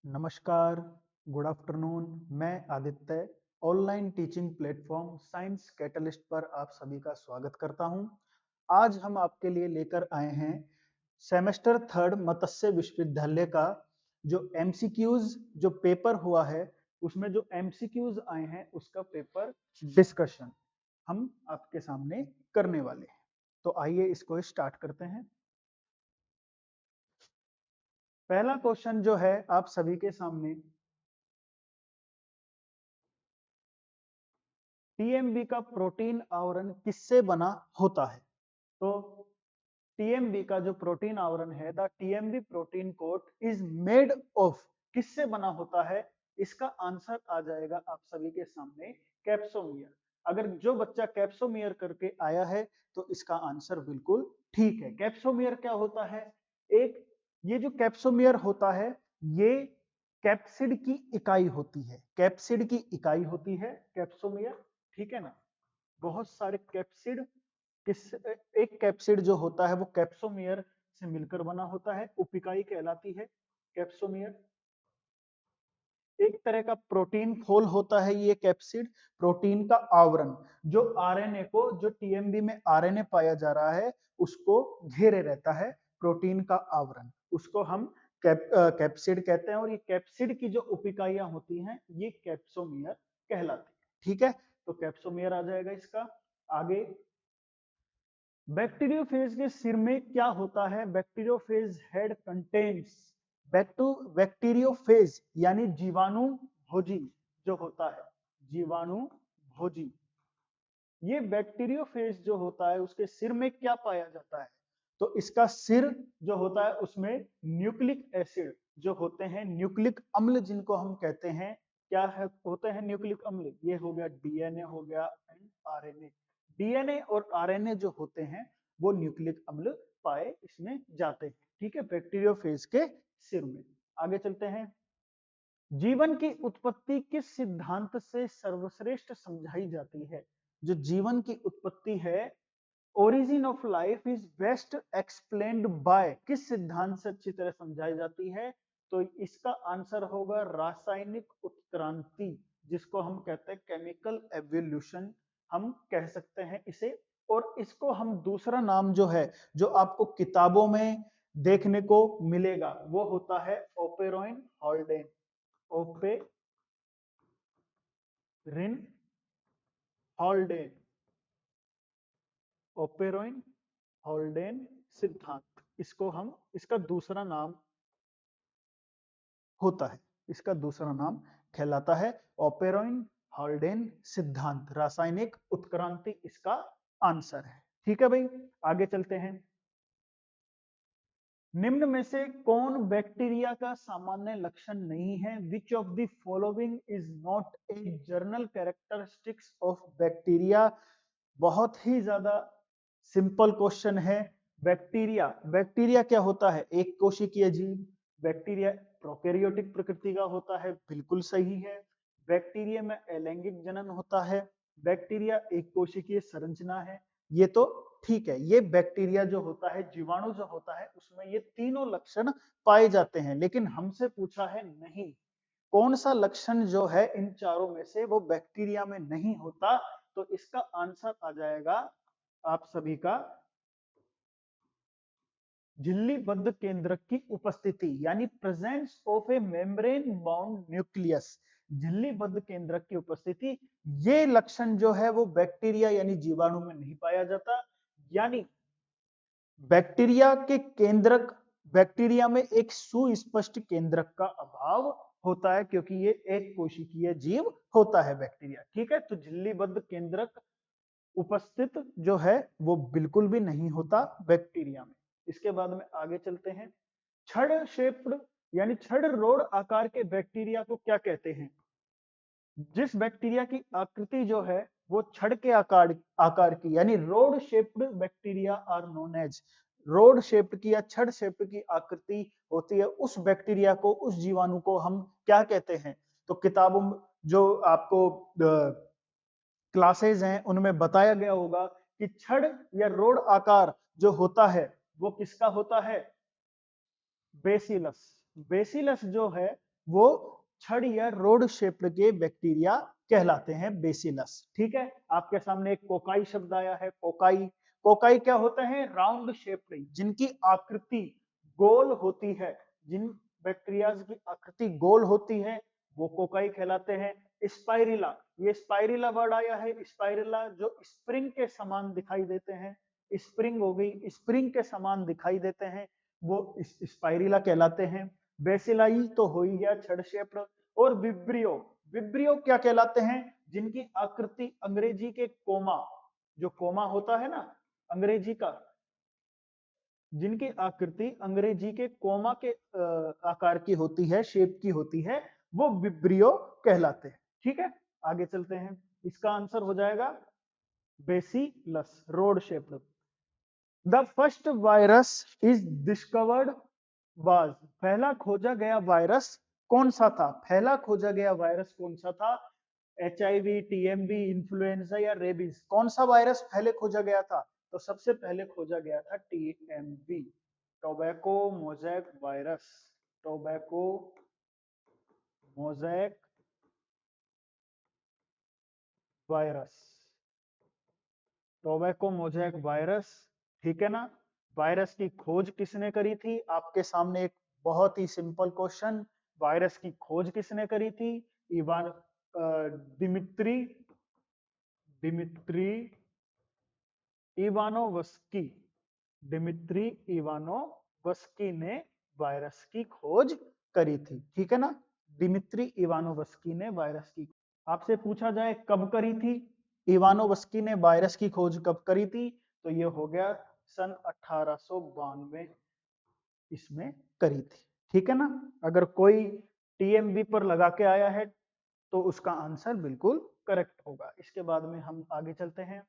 नमस्कार, good afternoon. मैं Aditya online teaching platform science catalyst पर आप सभी का स्वागत करता हूं। आज हम आपके लिए लेकर आए हैं सेमेस्टर थर्ड मत्स्य विश्वविद्यालय का जो एमसीक्यूज जो पेपर हुआ है, उसमें जो एमसीक्यूज आए हैं उसका पेपर डिस्कशन हम आपके सामने करने वाले हैं। तो आइए इसको स्टार्ट करते हैं। पहला क्वेश्चन जो है आप सभी के सामने, टीएमबी का प्रोटीन आवरण किससे बना होता है? तो टीएमबी का जो प्रोटीन आवरण है, the TMV protein coat is made of, किससे बना होता है? इसका आंसर आ जाएगा आप सभी के सामने, कैप्सोमियर। अगर जो बच्चा कैप्सोमियर करके आया है तो इसका आंसर बिल्कुल ठीक है। कैप्सोमियर क्या होता है? एक ये जो कैप्सोमियर होता है, ये कैप्सिड की इकाई होती है। कैप्सिड की इकाई होती है कैप्सोमियर, ठीक है ना। बहुत सारे कैप्सिड किस एक कैप्सिड जो होता है वो कैप्सोमियर से मिलकर बना होता है, उपिकाई कहलाती है कैप्सोमियर। एक तरह का प्रोटीन खोल होता है ये कैप्सिड, प्रोटीन का आवरण जो आरएनए को, जो टीएमबी में आरएनए पाया जा रहा है उसको घेरे रहता है। प्रोटीन का आवरण, उसको हम कैप्सिड कहते हैं। और ये कैप्सिड की जो उपिकाइयां होती हैं ये कैप्सोमियर कहलाती है, ठीक है। तो कैप्सोमियर आ जाएगा इसका। आगे, बैक्टीरियोफेज के सिर में क्या होता है? बैक्टीरियोफेज हेड कंटेन्स, बैक्टीरियोफेज यानी जीवाणु भोजी जो होता है, जीवाणु भोजी। ये बैक्टीरियोफेज जो होता है उसके सिर में क्या पाया जाता है? तो इसका सिर जो होता है उसमें न्यूक्लिक एसिड जो होते हैं, न्यूक्लिक अम्ल जिनको हम कहते हैं, क्या है होते हैं न्यूक्लिक अम्ल? ये हो गया डीएनए हो गया एंड आरएनए। डीएनए और आरएनए जो होते हैं वो न्यूक्लिक अम्ल पाए इसमें जाते हैं, ठीक है, बैक्टीरियोफेज के सिर में। आगे चलते हैं। जीवन की उत्पत्ति किस सिद्धांत से सर्वश्रेष्ठ समझाई जाती है? जो जीवन की उत्पत्ति है, origin of life is best explained bye, किस सिद्धांत से अच्छी तरह समझाई जाती है? तो इसका आंसर होगा रासायनिक उत्क्रांति, जिसको हम कहते हैं केमिकल एवोल्यूशन, हम कह सकते हैं इसे। और इसको हम दूसरा नाम जो है, जो आपको किताबों में देखने को मिलेगा, वो होता है ओपेरोइन हॉल्डेन, ओपेरिन हॉल्डेन, ओपेरोइन हॉल्डेन सिद्धांत, इसको हम, इसका दूसरा नाम होता है, इसका दूसरा नाम कहलाता है ओपेरोइन हॉल्डेन सिद्धांत। रासायनिक उत्क्रांति इसका आंसर है, ठीक है भाई। आगे चलते हैं। निम्न में से कौन बैक्टीरिया का सामान्य लक्षण नहीं है? विच of the following is not a journal characteristics of bacteria? बहुत ही ज्यादा सिंपल क्वेश्चन है। बैक्टीरिया, बैक्टीरिया क्या होता है? एक कोशिकीय जीव। बैक्टीरिया प्रोकैरियोटिक प्रकृति का होता है, बिल्कुल सही है। बैक्टीरिया में अलैंगिक जनन होता है। बैक्टीरिया एक कोशिकीय संरचना है, ये तो ठीक है। ये बैक्टीरिया जो होता है, जीवाणु जो होता है, उसमें ये तीनों लक्षण पाए जाते हैं। लेकिन हमसे पूछा है नहीं, कौन सा लक्षण जो है इन चारों में से वो बैक्टीरिया में नहीं होता? तो इसका आंसर आ जाएगा आप सभी का झिल्लीबद्ध केंद्रक की उपस्थिति, यानी presence of a membrane bound nucleus. झिल्लीबद्ध केंद्रक की उपस्थिति, ये लक्षण जो है वो बैक्टीरिया यानी जीवाणु में नहीं पाया जाता। यानी बैक्टीरिया के केंद्रक, बैक्टीरिया में एक सुस्पष्ट केंद्रक का अभाव होता है, क्योंकि ये एक कोशिकीय जीव होता है बैक्टीरिया, ठीक है। तो झिल्लीबद्ध केंद्रक उपस्थित जो है वो बिल्कुल भी नहीं होता बैक्टीरिया में। इसके बाद में आगे चलते हैं। छड़ शेप्ड यानी छड़ रोड आकार के बैक्टीरिया को क्या कहते हैं? जिस बैक्टीरिया की आकृति जो है वो छड़ के आकार की, यानी rod shaped bacteria are known as, rod shaped की या छड़ शेप्ड की आकृति होती है, उस बैक्टीरिया को, उस जीवाणु को हम क्या कहते हैं? तो किताबों में जो आपको क्लासेज हैं उनमें बताया गया होगा कि छड़ या रोड आकार जो होता है वो किसका होता है? बेसिलस। बेसिलस जो है वो छड़ या रोड शेप्ड के बैक्टीरिया कहलाते हैं बेसिलस। ठीक है, आपके सामने एक कोकाई शब्द आया है, कोकाई। कोकाई क्या होते हैं? राउंड शेप्ड, जिनकी आकृति गोल होती है, जिन बैक्टीरियाज की आकृति गोल होती है वो कोकाई कहलाते हैं। स्पाइरिला, ये स्पाइरिला वर्ड आया है, स्पाइरिला जो स्प्रिंग के समान दिखाई देते हैं, स्प्रिंग हो गई, स्प्रिंग के समान दिखाई देते हैं, वो स्पाइरिला कहलाते हैं। बेसिलाई तो हो ही गया छड़ शेप्ड। और विब्रियो, विब्रियो क्या कहलाते हैं? जिनकी आकृति अंग्रेजी के कोमा, जो कोमा होता है ना अंग्रेजी का, जिनकी आकृति अंग्रेजी के कोमा के आकार की होती है, शेप की होती है, वो विब्रियो कहलाते हैं। ठीक है, आगे चलते हैं। इसका आंसर हो जाएगा bacillus, road shaped. The first virus is discovered was, पहला खोजा गया वायरस कौन सा था? पहला खोजा गया वायरस कौन सा था? HIV, TMV, इन्फ्लुएंजा या रेबीज, कौन सा वायरस पहले खोजा गया था? तो सबसे पहले खोजा गया था TMV, tobacco mosaic virus. Tobacco mosaic virus, tobacco mosaic virus. ठीक है ना? वायरस की खोज किसने करी थी? आपके सामने एक बहुत ही सिंपल क्वेश्चन, वायरस की खोज किसने करी थी? Ivan Dmitri Dmitri Ivanovsky, Dmitri Ivanovsky ने वायरस की खोज करी थी। ठीक है ना? दिमित्री इवानोवस्की ने वायरस की, आपसे पूछा जाए कब करी थी, इवानोवस्की ने वायरस की खोज कब करी थी, तो ये हो गया सन 1892 इसमें करी थी। ठीक है ना? अगर कोई TMV पर लगा के आया है तो उसका आंसर बिल्कुल करेक्ट होगा। इसके बाद में हम आगे चलते हैं।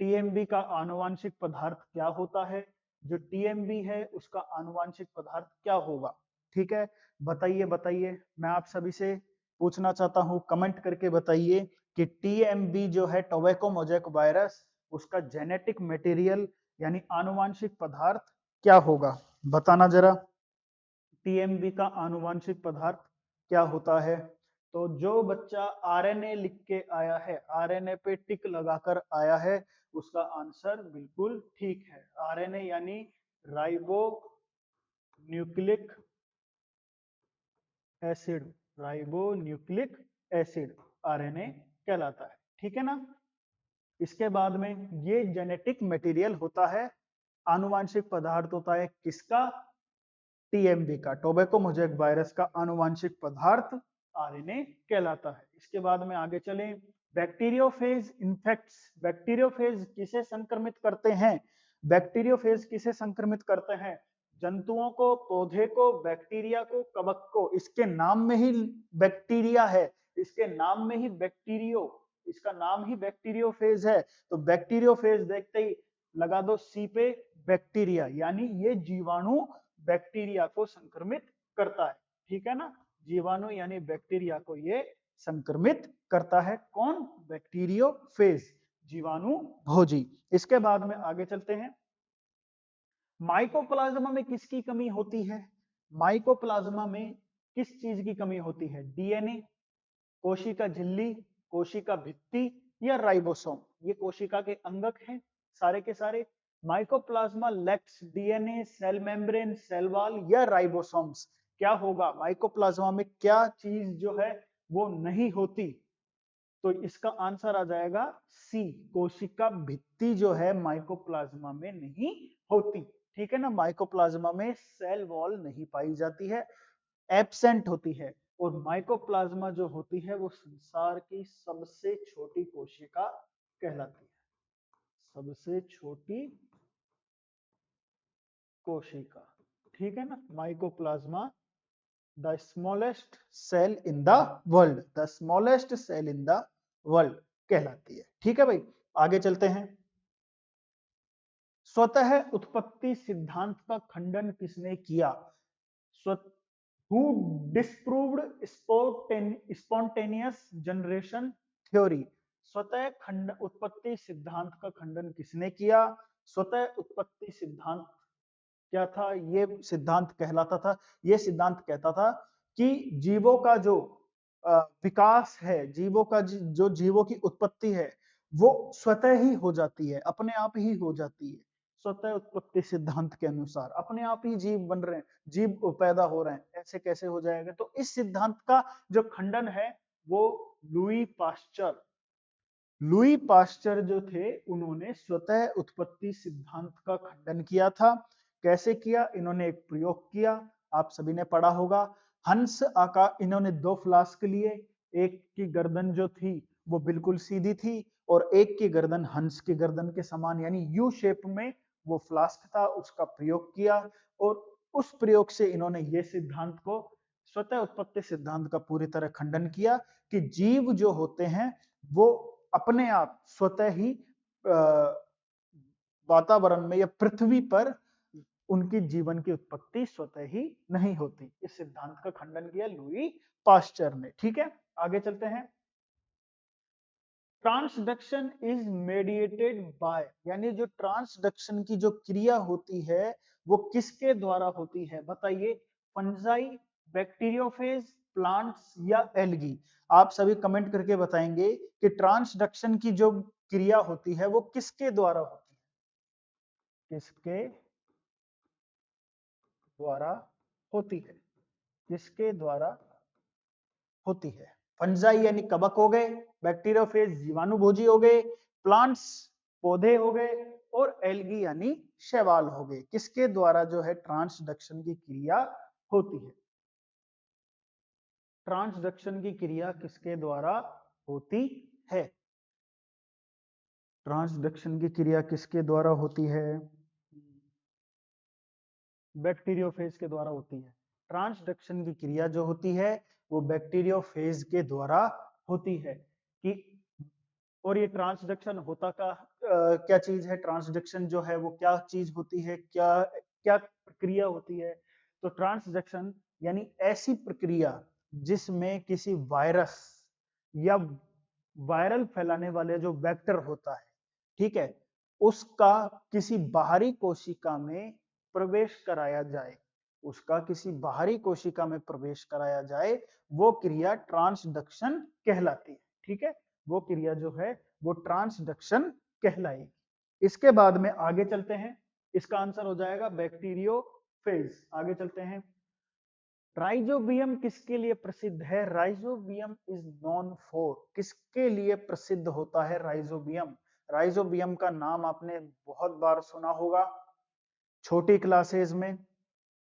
TMV का आनुवांशिक पदार्थ क्या होता है? जो TMV है उसका आनुवांशिक पदार्थ क्या होगा? ठीक है, बताइए बताइए, मैं आप सभी से पूछना चाहता हूं, कमेंट करके बताइए कि TMV जो है टोबैको मोजैक वायरस, उसका जेनेटिक मटेरियल यानी आनुवांशिक पदार्थ क्या होगा? बताना जरा। TMV का आनुवांशिक पदार्थ क्या होता है? तो जो बच्चा RNA लिख के आया है, RNA पे टिक लगाकर आया है, उसका आंसर बिल्कुल ठीक है। RNA यानी ribo nucleic acid, ribo nucleic acid RNA कहलाता है। ठीक है ना? इसके बाद में ये जेनेटिक मटेरियल होता है, आनुवांशिक पदार्थ होता है किसका? TMV का, टोबैको मोजैक वायरस का आनुवांशिक पदार्थ RNA कहलाता है। इसके बाद में आगे चलें। बैक्टीरियोफेज इन्फेक्ट्स, बैक्टीरियोफेज किसे संक्रमित करते हैं? बैक्टीरियोफेज किसे संक्रमित करते हैं? जंतुओं को, पौधे को, बैक्टीरिया को, कवक को। इसके नाम में ही बैक्टीरिया है, इसके नाम में ही बैक्टीरियो, इसका नाम ही बैक्टीरियोफेज है। तो बैक्टीरियोफेज देखते ही लगा दो सी पे, बैक्टीरिया, यानी ये जीवाणु बैक्टीरिया को संक्रमित करता है। ठीक है ना? जीवाणु यानी बैक्टीरिया को ये संक्रमित करता है। कौन? बैक्टीरियोफेज, जीवाणु भोजी। इसके बाद में आगे चलते हैं। माइकोप्लाज्मा में किसकी कमी होती है? माइकोप्लाज्मा में किस चीज की कमी होती है? DNA, कोशिका झिल्ली, कोशिका भित्ति या राइबोसोम? ये कोशिका के अंगक हैं सारे के सारे। Mycoplasma lacks DNA, cell membrane, cell wall या राइबोसोम्स। क्या होगा? माइकोप्लाज्मा में क्या चीज जो है वो नहीं होती? तो इसका आंसर आ जाएगा सी, कोशिका भित्ति जो है माइकोप्लाज्मा में नहीं होती। ठीक है ना? माइकोप्लाज्मा में सेल वॉल नहीं पाई जाती है, एब्सेंट होती है। और माइकोप्लाज्मा जो होती है वो संसार की सबसे छोटी कोशिका कहलाती है, सबसे छोटी कोशिका। ठीक है ना? Mycoplasma the smallest cell in the world, the smallest cell in the world कहलाती है। ठीक है भाई, आगे चलते हैं। स्वतः उत्पत्ति सिद्धांत का खंडन किसने किया? Who disproved spontaneous generation theory? स्वतः खंड उत्पत्ति सिद्धांत का खंडन किसने किया? स्वतः उत्पत्ति सिद्धांत क्या था? ये सिद्धांत कहलाता था, ये सिद्धांत कहता था कि जीवों का जो विकास है, जीवों का जो जीवों की उत्पत्ति है वो स्वतः ही हो जाती है, अपने आप ही हो जाती है। स्वतः उत्पत्ति सिद्धांत के अनुसार अपने आप ही जीव बन रहे हैं, जीव पैदा हो रहे हैं, ऐसे कैसे हो जाएगा? तो इस सिद्धांत का जो खंडन है वो लुई पाश्चर लुई पाश्चर जो थे उन्होंने स्वतः उत्पत्ति सिद्धांत का खंडन किया था। कैसे किया? इन्होंने एक प्रयोग किया, आप सभी ने पढ़ा होगा। हंस आकार, इन्होंने दो फ्लास्क लिए, एक की गर्दन जो थी वो बिल्कुल सीधी थी और एक की गर्दन हंस की गर्दन के समान यानी यू शेप में वो फ्लास्क था, उसका प्रयोग किया और उस प्रयोग से इन्होंने ये सिद्धांत को, स्वतः उत्पत्ति सिद्धांत का पूरी तरह खंडन किया कि जीव जो होते हैं वो अपने आप स्वतः ही वातावरण में या पृथ्वी पर उनकी जीवन की उत्पत्ति स्वतः ही नहीं होती। इस सिद्धांत का खंडन किया लुई पाश्चर ने। ठीक है, आगे चलते हैं। ट्रांसडक्शन इज मेडिएटेड बाय, यानी जो ट्रांसडक्शन की जो क्रिया होती है वो किसके द्वारा होती है? बताइए, फंजाई, बैक्टीरियोफेज, प्लांट्स या एल्गी? आप सभी कमेंट करके बताएंगे कि ट्रांसडक्शन की जो क्रिया होती है वो किसके द्वारा होती है? किसके द्वारा होती है? किसके द्वारा होती है? फंजाई यानी कवक हो गए, बैक्टीरियोफेज जीवाणुभोजी हो गए, प्लांट्स पौधे हो गए और एल्गी यानी शैवाल हो गए। किसके द्वारा जो है ट्रांसडक्शन की क्रिया होती है? ट्रांसडक्शन की क्रिया किसके द्वारा होती है? ट्रांसडक्शन की क्रिया किसके द्वारा होती है? बैक्टीरियोफेज के द्वारा होती है। ट्रांसडक्शन की क्रिया जो होती है वो बैक्टीरियोफेज के द्वारा होती है। कि और ये ट्रांसडक्शन होता का क्या चीज है? ट्रांसडक्शन जो है वो क्या चीज होती है, क्या क्या प्रक्रिया होती है? तो ट्रांसडक्शन यानी ऐसी प्रक्रिया जिसमें किसी वायरस या वायरल फैलाने वाले जो वेक्टर होता है, ठीक है, उसका किसी बाहरी कोशिका में प्रवेश कराया जाए, उसका किसी बाहरी कोशिका में प्रवेश कराया जाए, वो क्रिया ट्रांसडक्शन कहलाती है। ठीक है, वो क्रिया जो है वो ट्रांसडक्शन कहलाएगी। इसके बाद में आगे चलते हैं, इसका आंसर हो जाएगा बैक्टीरियोफेज। आगे चलते हैं। राइजोबियम किसके लिए प्रसिद्ध है? राइजोबियम इज नोन फॉर, किसके लिए प्रसिद्ध होता है राइजोबियम? राइजोबियम का नाम आपने बहुत बार सुना होगा छोटी क्लासेस में।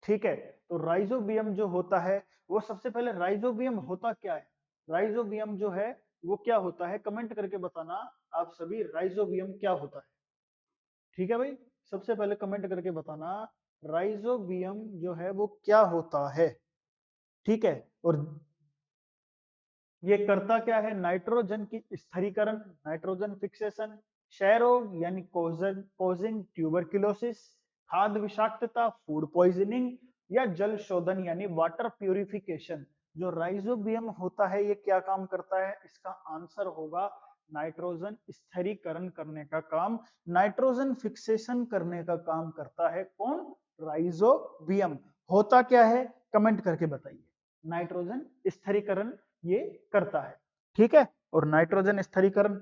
ठीक है, तो राइजोबियम जो होता है वो, सबसे पहले राइजोबियम होता क्या है? राइजोबियम जो है वो क्या होता है? कमेंट करके बताना आप सभी, राइजोबियम क्या होता है? ठीक है भाई, सबसे पहले कमेंट करके बताना राइजोबियम जो है वो क्या होता है। ठीक है, और ये करता क्या है? नाइट्रोजन की स्थिरीकरण, नाइट्रोजन फिक्सेशन, क्षय रोग यानी कोजिंग ट्यूबरक्लोसिस, खाद्य विषाक्तता फूड पॉइजनिंग, या जल शोधन यानी वाटर प्यूरिफिकेशन। जो राइजोबियम होता है ये क्या काम करता है? इसका आंसर होगा नाइट्रोजन स्थिरीकरण करने का काम, नाइट्रोजन फिक्सेशन करने का काम करता है। कौन? राइजोबियम। होता क्या है? कमेंट करके बताइए। नाइट्रोजन स्थिरीकरण ये करता है। ठीक है, और नाइट्रोजन स्थिरीकरण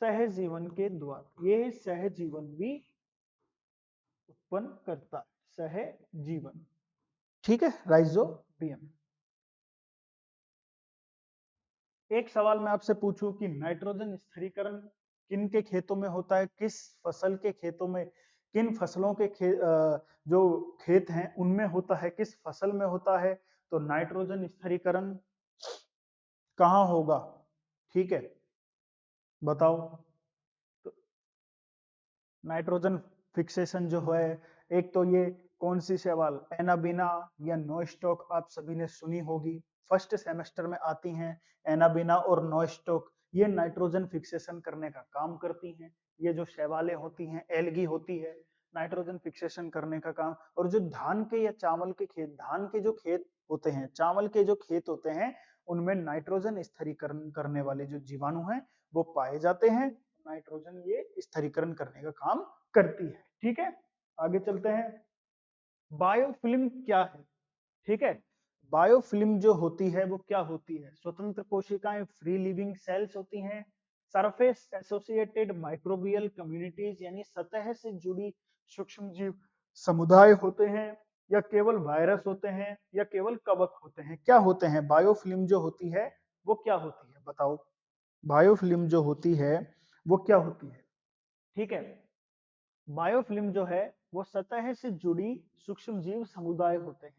सहजीवन के द्वारा, ये सहजीवन भी उत्पन्न करता है, सहजीवन। ठीक है, राइजोबियम। एक सवाल मैं आपसे पूछूं कि नाइट्रोजन स्थिरीकरण किन के खेतों में होता है? किस फसल के खेतों में, किन फसलों के जो खेत हैं उनमें होता है? किस फसल में होता है? तो नाइट्रोजन स्थिरीकरण कहाँ होगा? ठीक है, बताओ। तो नाइट्रोजन फिक्सेशन जो है, एक तो ये कौन सी शैवाल, एनाबीना या नोस्टॉक, आप सभी ने सुनी होगी, फर्स्ट सेमेस्टर में आती हैं। एनाबीना और नोस्टॉक ये नाइट्रोजन फिक्सेशन करने का काम करती हैं। ये जो शैवालें होती हैं, एल्गी होती है, नाइट्रोजन फिक्सेशन करने का काम। और जो धान के या चावल के खेत, धान के जो खेत होते हैं, चावल के जो खेत होते हैं, उनमें नाइट्रोजन स्थिरीकरण करने वाले जो जीवाणु हैं वो पाए जाते हैं। नाइट्रोजन ये स्थिरीकरण करने का काम करती है। ठीक है, आगे चलते हैं। बायोफिल्म क्या है? ठीक है, बायोफिल्म जो होती है वो क्या होती है? स्वतंत्र कोशिकाएं, फ्री लिविंग सेल्स होती हैं, सरफेस एसोसिएटेड माइक्रोबियल कम्युनिटीज यानी सतह से जुड़ी सूक्ष्म जीव समुदाय होते हैं, या केवल वायरस होते हैं, या केवल कवक होते हैं? क्या होते हैं बायोफिल्म जो होती है वो क्या होती है? बताओ, बायोफिल्म जो होती है वो क्या होती है? ठीक है, बायोफिल्म जो है वो सतह से जुड़ी सूक्ष्म जीव समुदाय होते हैं।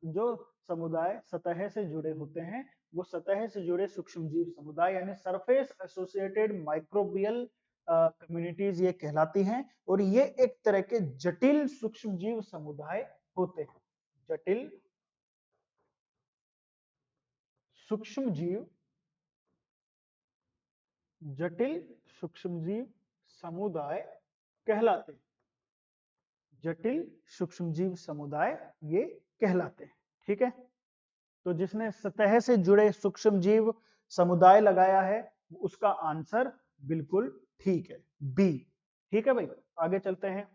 जो समुदाय सतह से जुड़े होते हैं वो सतह से जुड़े सूक्ष्म जीव समुदाय यानी सरफेस एसोसिएटेड माइक्रोबियल कम्युनिटीज ये कहलाती हैं, और ये एक तरह के जटिल सूक्ष्म जीव समुदाय होते हैं। जटिल सूक्ष्म जीव, जटिल सूक्ष्म जीव समुदाय कहलाते हैं। जटिल सूक्ष्मजीव समुदाय ये कहलाते हैं। ठीक है, तो जिसने सतह से जुड़े सूक्ष्मजीव समुदाय लगाया है उसका आंसर बिल्कुल ठीक है, बी। ठीक है भाई, आगे चलते हैं।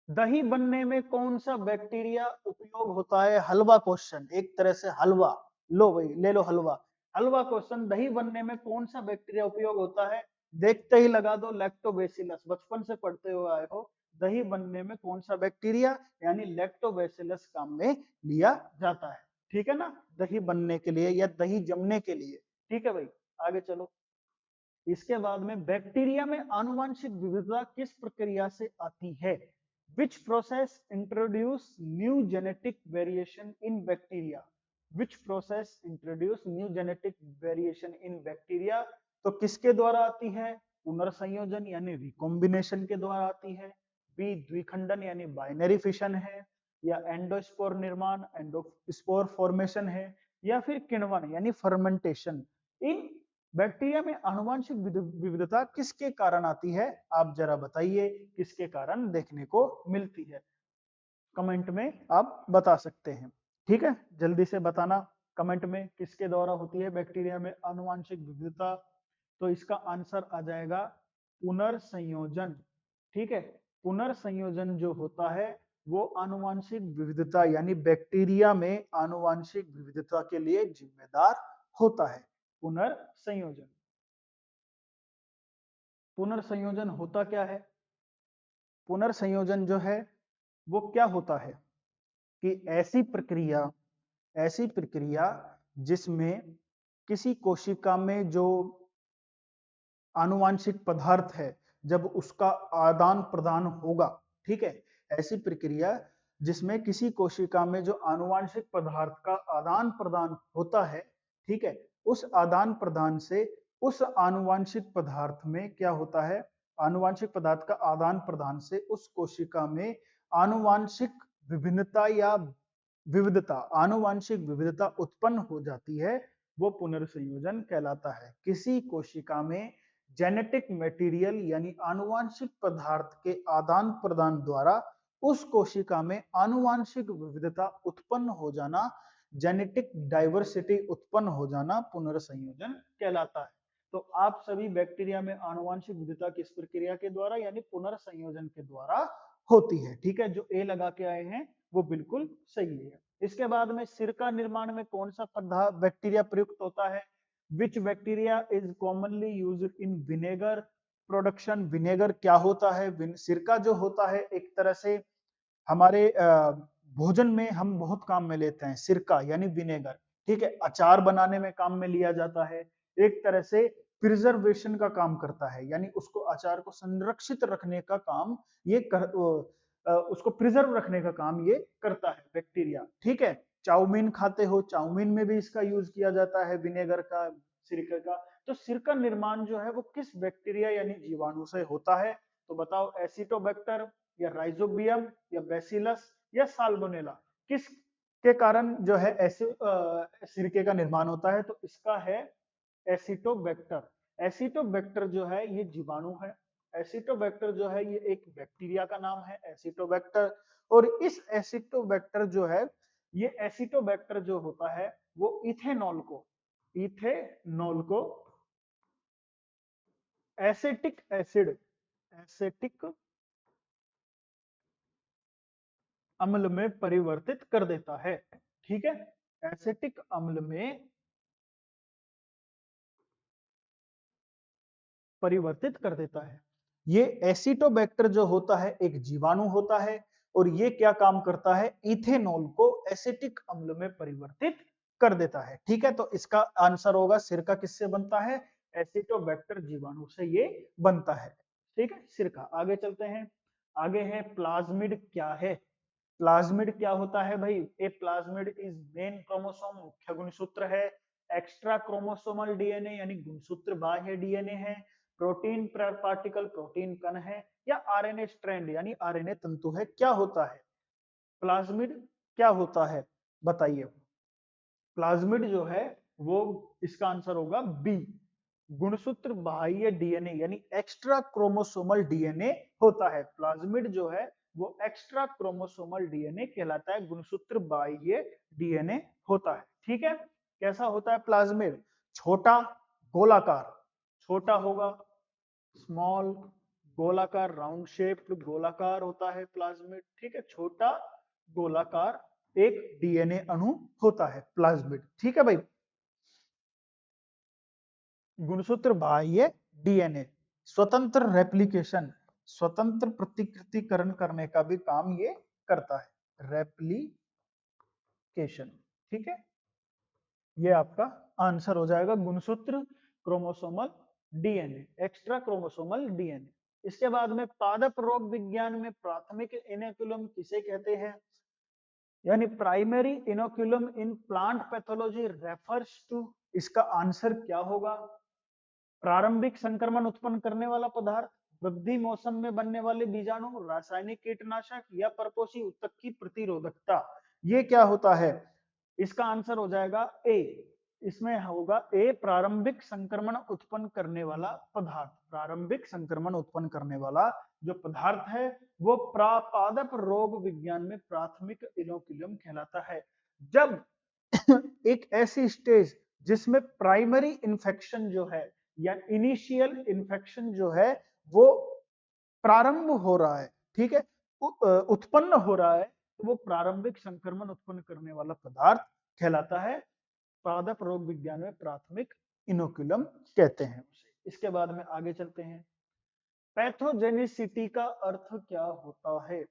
दही बनने में कौन सा बैक्टीरिया उपयोग होता है? हलवा क्वेश्चन, एक तरह से हलवा। लो भाई, ले लो हलवा। हलवा क्वेश्चन, दही बनने में कौन सा बैक्टीरिया उपयोग होता है? देखते ही लगा दो, लैक्टोबैसिलस। बचपन से पढ़ते हुए आए हो, दही बनने में कौन सा बैक्टीरिया यानी लैक्टोबैसिलस काम में लिया जाता है। ठीक है ना, दही बनने के लिए या दही जमने के लिए। ठीक है भाई, आगे चलो। इसके बाद में बैक्टीरिया में आनुवंशिक विविधता किस प्रक्रिया से आती है? Which process introduce new genetic variation in bacteria? Which process introduce new genetic variation in bacteria? तो किसके द्वारा आती है? पुनर्संयोजन यानी रिकॉम्बिनेशन के द्वारा आती है। बी द्विखंडन यानी बाइनरी फिशन है, या एंडोस्पोर निर्माण एंडोस्पोर फॉर्मेशन है, या फिर किण्वन यानी फर्मेंटेशन। इन बैक्टीरिया में आनुवंशिक विविधता किसके कारण आती है? आप जरा बताइए, किसके कारण देखने को मिलती है? कमेंट में आप बता सकते हैं। ठीक है, जल्दी से बताना कमेंट में किसके द्वारा होती है बैक्टीरिया में आनुवंशिक विविधता। तो इसका आंसर आ जाएगा पुनर्संयोजन। ठीक है, पुनर्संयोजन जो होता है वो आनुवंशिक विविधता यानी बैक्टीरिया में आनुवंशिक विविधता के लिए जिम्मेदार होता है। पुनर्संयोजन, पुनर्संयोजन होता क्या है? पुनर्संयोजन जो है वो क्या होता है कि ऐसी प्रक्रिया जिसमें किसी कोशिका में जो आनुवांशिक पदार्थ है जब उसका आदान प्रदान होगा। ठीक है, ऐसी प्रक्रिया जिसमें किसी कोशिका में जो आनुवांशिक पदार्थ का आदान प्रदान होता है, ठीक है, उस आदान प्रदान से उस आनुवांशिक पदार्थ में क्या होता है? आनुवांशिक पदार्थ का आदान प्रदान से उस कोशिका में आनुवांशिक विभिन्नता या विविधता, आनुवांशिक विविधता उत्पन्न हो जाती है, वो पुनर्संयोजन कहलाता है। किसी कोशिका में जेनेटिक मटेरियल यानी आनुवांशिक पदार्थ के आदान प्रदान द्वारा उस कोशिका में आनुवांशिक विविधता उत्पन्न हो जाना, जेनेटिक डाइवर्सिटी उत्पन्न हो जाना पुनर्संयोजन कहलाता है। तो आप सभी बैक्टीरिया में आनुवांशिक विविधता किस प्रक्रिया के द्वारा यानी पुनर्संयोजन के द्वारा होती है। ठीक है, जो ए लगा के आए हैं वो बिल्कुल सही है। इसके बाद में सिरका निर्माण में कौन सा बैक्टीरिया प्रयुक्त होता है? विच bacteria is commonly used in vinegar production? Vinegar क्या होता है? सिरका जो होता है एक तरह से हमारे भोजन में हम बहुत काम में लेते हैं सिरका यानी विनेगर। ठीक है, अचार बनाने में काम में लिया जाता है। एक तरह से प्रिजर्वेशन का काम करता है, यानी उसको अचार को संरक्षित रखने का काम ये उसको प्रिजर्व रखने का काम ये करता है बैक्टीरिया। ठीक है, चाउमीन खाते हो, चाउमीन में भी इसका यूज किया जाता है विनेगर का, सिरके का। तो सिरका निर्माण जो है वो किस बैक्टीरिया यानी जीवाणु से होता है? तो बताओ, एसिटोबैक्टर या राइजोबियम या बैसिलस या साल्मोनेला, किस के कारण जो है ऐसे सिरके का निर्माण होता है? तो इसका है एसिटोबैक्टर। एसिटोबैक्टर जो है ये जीवाणु है। एसिटोबैक्टर जो है ये एक बैक्टीरिया का नाम है एसिटोबैक्टर। और इस एसिटोबैक्टर जो है, ये एसिटोबैक्टर जो होता है वो इथेनॉल को एसिटिक अम्ल में परिवर्तित कर देता है। ठीक है, एसिटिक अम्ल में परिवर्तित कर देता है। ये एसिटोबैक्टर जो होता है एक जीवाणु होता है और ये क्या काम करता है, इथेनॉल को एसिटिक अम्ल में परिवर्तित कर देता है। ठीक है, तो इसका आंसर होगा सिरका किससे बनता है, एसिटोबैक्टर जीवाणु से ये बनता है। ठीक है, सिरका। आगे चलते हैं, आगे है प्लाज्मिड क्या है। प्लाज्मिड क्या होता है भाई, ए प्लाज्मिड इज मेन क्रोमोसोम, मुख्य गुणसूत्र है। एक्स्ट्रा क्रोमोसोमल डीएनए यानी गुणसूत्र बाह्य डीएनए है। प्रोटीन पार्टिकल प्रोटीन कण है, या आरएनए स्ट्रैंड यानी आरएनए तंतु है। क्या होता है प्लाज्मिड, क्या होता है बताइए। प्लाज्मिड जो है वो, इसका आंसर होगा बी, गुणसूत्र बाह्य डीएनए यानी एक्स्ट्रा क्रोमोसोमल डीएनए होता है। प्लाज्मिड जो है वो एक्स्ट्रा क्रोमोसोमल डीएनए कहलाता है, गुणसूत्र बाह्य डीएनए होता है। ठीक है, कैसा होता है प्लाज्मिड, छोटा गोलाकार, छोटा होगा स्मॉल, गोलाकार राउंड शेप्ड गोलाकार होता है प्लाज्मिड। ठीक है, छोटा गोलाकार एक डीएनए अणु होता है प्लाज्मिड। ठीक है भाई, गुणसूत्र बाह्य डीएनए, स्वतंत्र रेप्लिकेशन, स्वतंत्र प्रतिकृतिकरण करने का भी काम ये करता है, रेप्लिकेशन। ठीक है, ये आपका आंसर हो जाएगा गुणसूत्र chromosomal DNA, extra chromosomal DNA. इसके बाद में पादप रोग विज्ञान में प्राथमिक इनोकुलम किसे कहते हैं, यानी primary inoculum in plant pathology refers to, इसका आंसर क्या होगा, प्रारंभिक संक्रमण उत्पन्न करने वाला पदार्थ, वृद्धि मौसम में बनने वाले बीजाणु, रासायनिक कीटनाशक, या परपोषी ऊतक की प्रतिरोधकता। ये क्या होता है, इसका आंसर हो जाएगा ए, इसमें होगा ए, प्रारंभिक संक्रमण उत्पन्न करने वाला पदार्थ। प्रारंभिक संक्रमण उत्पन्न करने वाला जो पदार्थ है वो पादप रोग विज्ञान में प्राथमिक इनोकुलम कहलाता है। जब एक ऐसी स्टेज जिसमें प्राइमरी इन्फेक्शन जो है या इनिशियल इन्फेक्शन जो है वो प्रारंभ हो रहा है, ठीक है, उत्पन्न हो रहा है, तो वो प्रारंभिक संक्रमण उत्पन्न करने वाला पदार्थ कहलाता है, पादप रोग विज्ञान में प्राथमिक इनोकुलम कहते हैं उसे। इसके बाद में आगे चलते हैं, पैथोजेनिसिटी का अर्थ क्या होता है।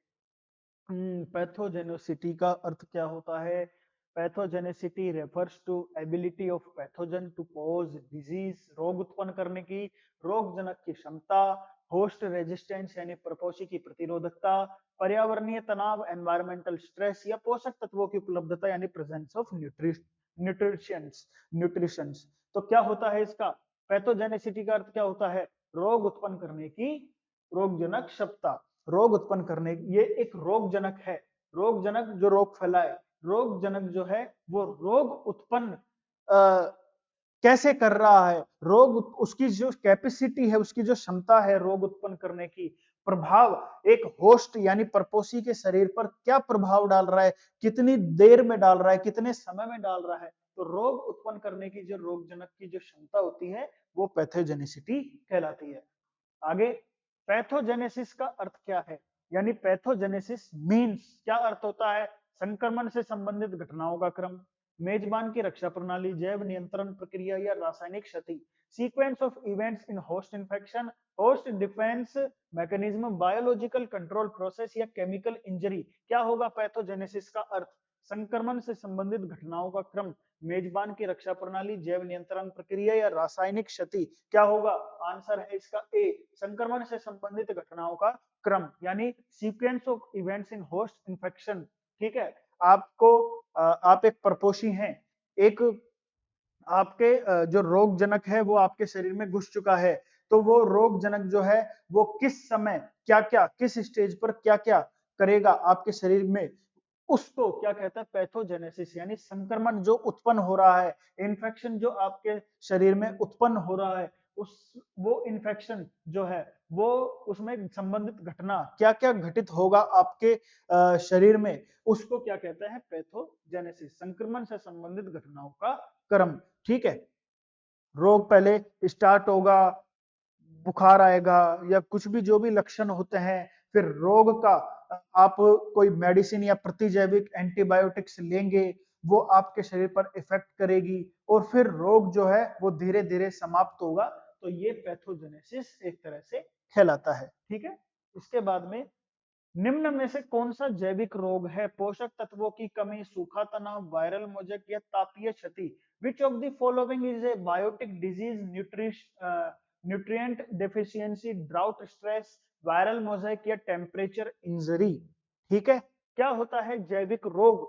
पैथोजेनिसिटी का अर्थ क्या होता है, pathogenicity refers to ability of pathogen to cause disease, रोग उत्पन्न करने की, रोग जनक की क्षमता, होस्ट रेजिस्टेंस यानी प्रपोषी की प्रतिरोधकता, पर्यावरणीय तनाव एनवायरमेंटल स्ट्रेस, या पोषक तत्वों की उपलब्धता यानी प्रेजेंस ऑफ न्यूट्रिशंस न्यूट्रिशंस। तो क्या होता है इसका, पैथोजेनिसिटी का अर्थ क्या होता है, रोग उत्पन्न करने की रोग जनक क्षमता, रोग उत्पन्न करने, ये एक रोग जनक है, रोग जनक जो रोग फैलाए, रोग जनक जो है वो रोग उत्पन्न कैसे कर रहा है, रोग उसकी जो कैपेसिटी है, उसकी जो क्षमता है रोग उत्पन्न करने की, प्रभाव एक होस्ट यानी परपोषी के शरीर पर क्या प्रभाव डाल रहा है, कितनी देर में डाल रहा है, कितने समय में डाल रहा है। तो रोग उत्पन्न करने की जो रोग जनक की जो क्षमता होती है वो पैथोजेनिसिटी कहलाती है। आगे, पैथोजेनेसिस का अर्थ क्या है, यानी पैथोजेनेसिस मींस क्या अर्थ होता है, संक्रमण से संबंधित घटनाओं का क्रम, मेजबान की रक्षा प्रणाली, जैव नियंत्रण प्रक्रिया, या रासायनिक क्षति, sequence of events in host infection, host defence mechanism, biological control process, या केमिकल इंजरी। क्या होगा पैथोजेनेसिस का अर्थ, संक्रमण से संबंधित घटनाओं का क्रम, मेजबान की रक्षा प्रणाली, जैव नियंत्रण प्रक्रिया, या रासायनिक क्षति। क्या होगा, आंसर है इसका ए, संक्रमण से संबंधित घटनाओं का क्रम, यानी sequence of events in host infection. ठीक है, आपको आप एक परपोषी हैं, एक आपके जो रोग जनक है वो आपके शरीर में घुस चुका है, तो वो रोग जनक जो है वो किस समय क्या क्या, किस स्टेज पर क्या क्या करेगा आपके शरीर में, उसको क्या कहता है पैथोजेनेसिस, यानी संक्रमण जो उत्पन्न हो रहा है, इन्फेक्शन जो आपके शरीर में उत्पन्न हो रहा है, उस वो इन्फेक्शन जो है वो उसमें संबंधित घटना क्या क्या घटित होगा आपके शरीर में, उसको क्या कहते हैं पैथोजेनेसिस, संक्रमण से संबंधित घटनाओं का क्रम। ठीक है, रोग पहले स्टार्ट होगा, बुखार आएगा या कुछ भी जो भी लक्षण होते हैं, फिर रोग का आप कोई मेडिसिन या प्रतिजैविक एंटीबायोटिक्स लेंगे, वो आपके शरीर पर इफेक्ट करेगी और फिर रोग जो है वो धीरे धीरे समाप्त होगा। तो ये पैथोजेनेसिस एक तरह से कहलाता है। ठीक है, इसके बाद में निम्न में से कौन सा जैविक रोग है? पोषक तत्वों की कमी, सूखा तनाव, वायरल मोजेक या तापीय क्षति? Which of the following is a biotic disease? Nutrient deficiency, drought stress, viral mosaic या टेम्परेचर इंजरी? ठीक है, क्या होता है जैविक रोग?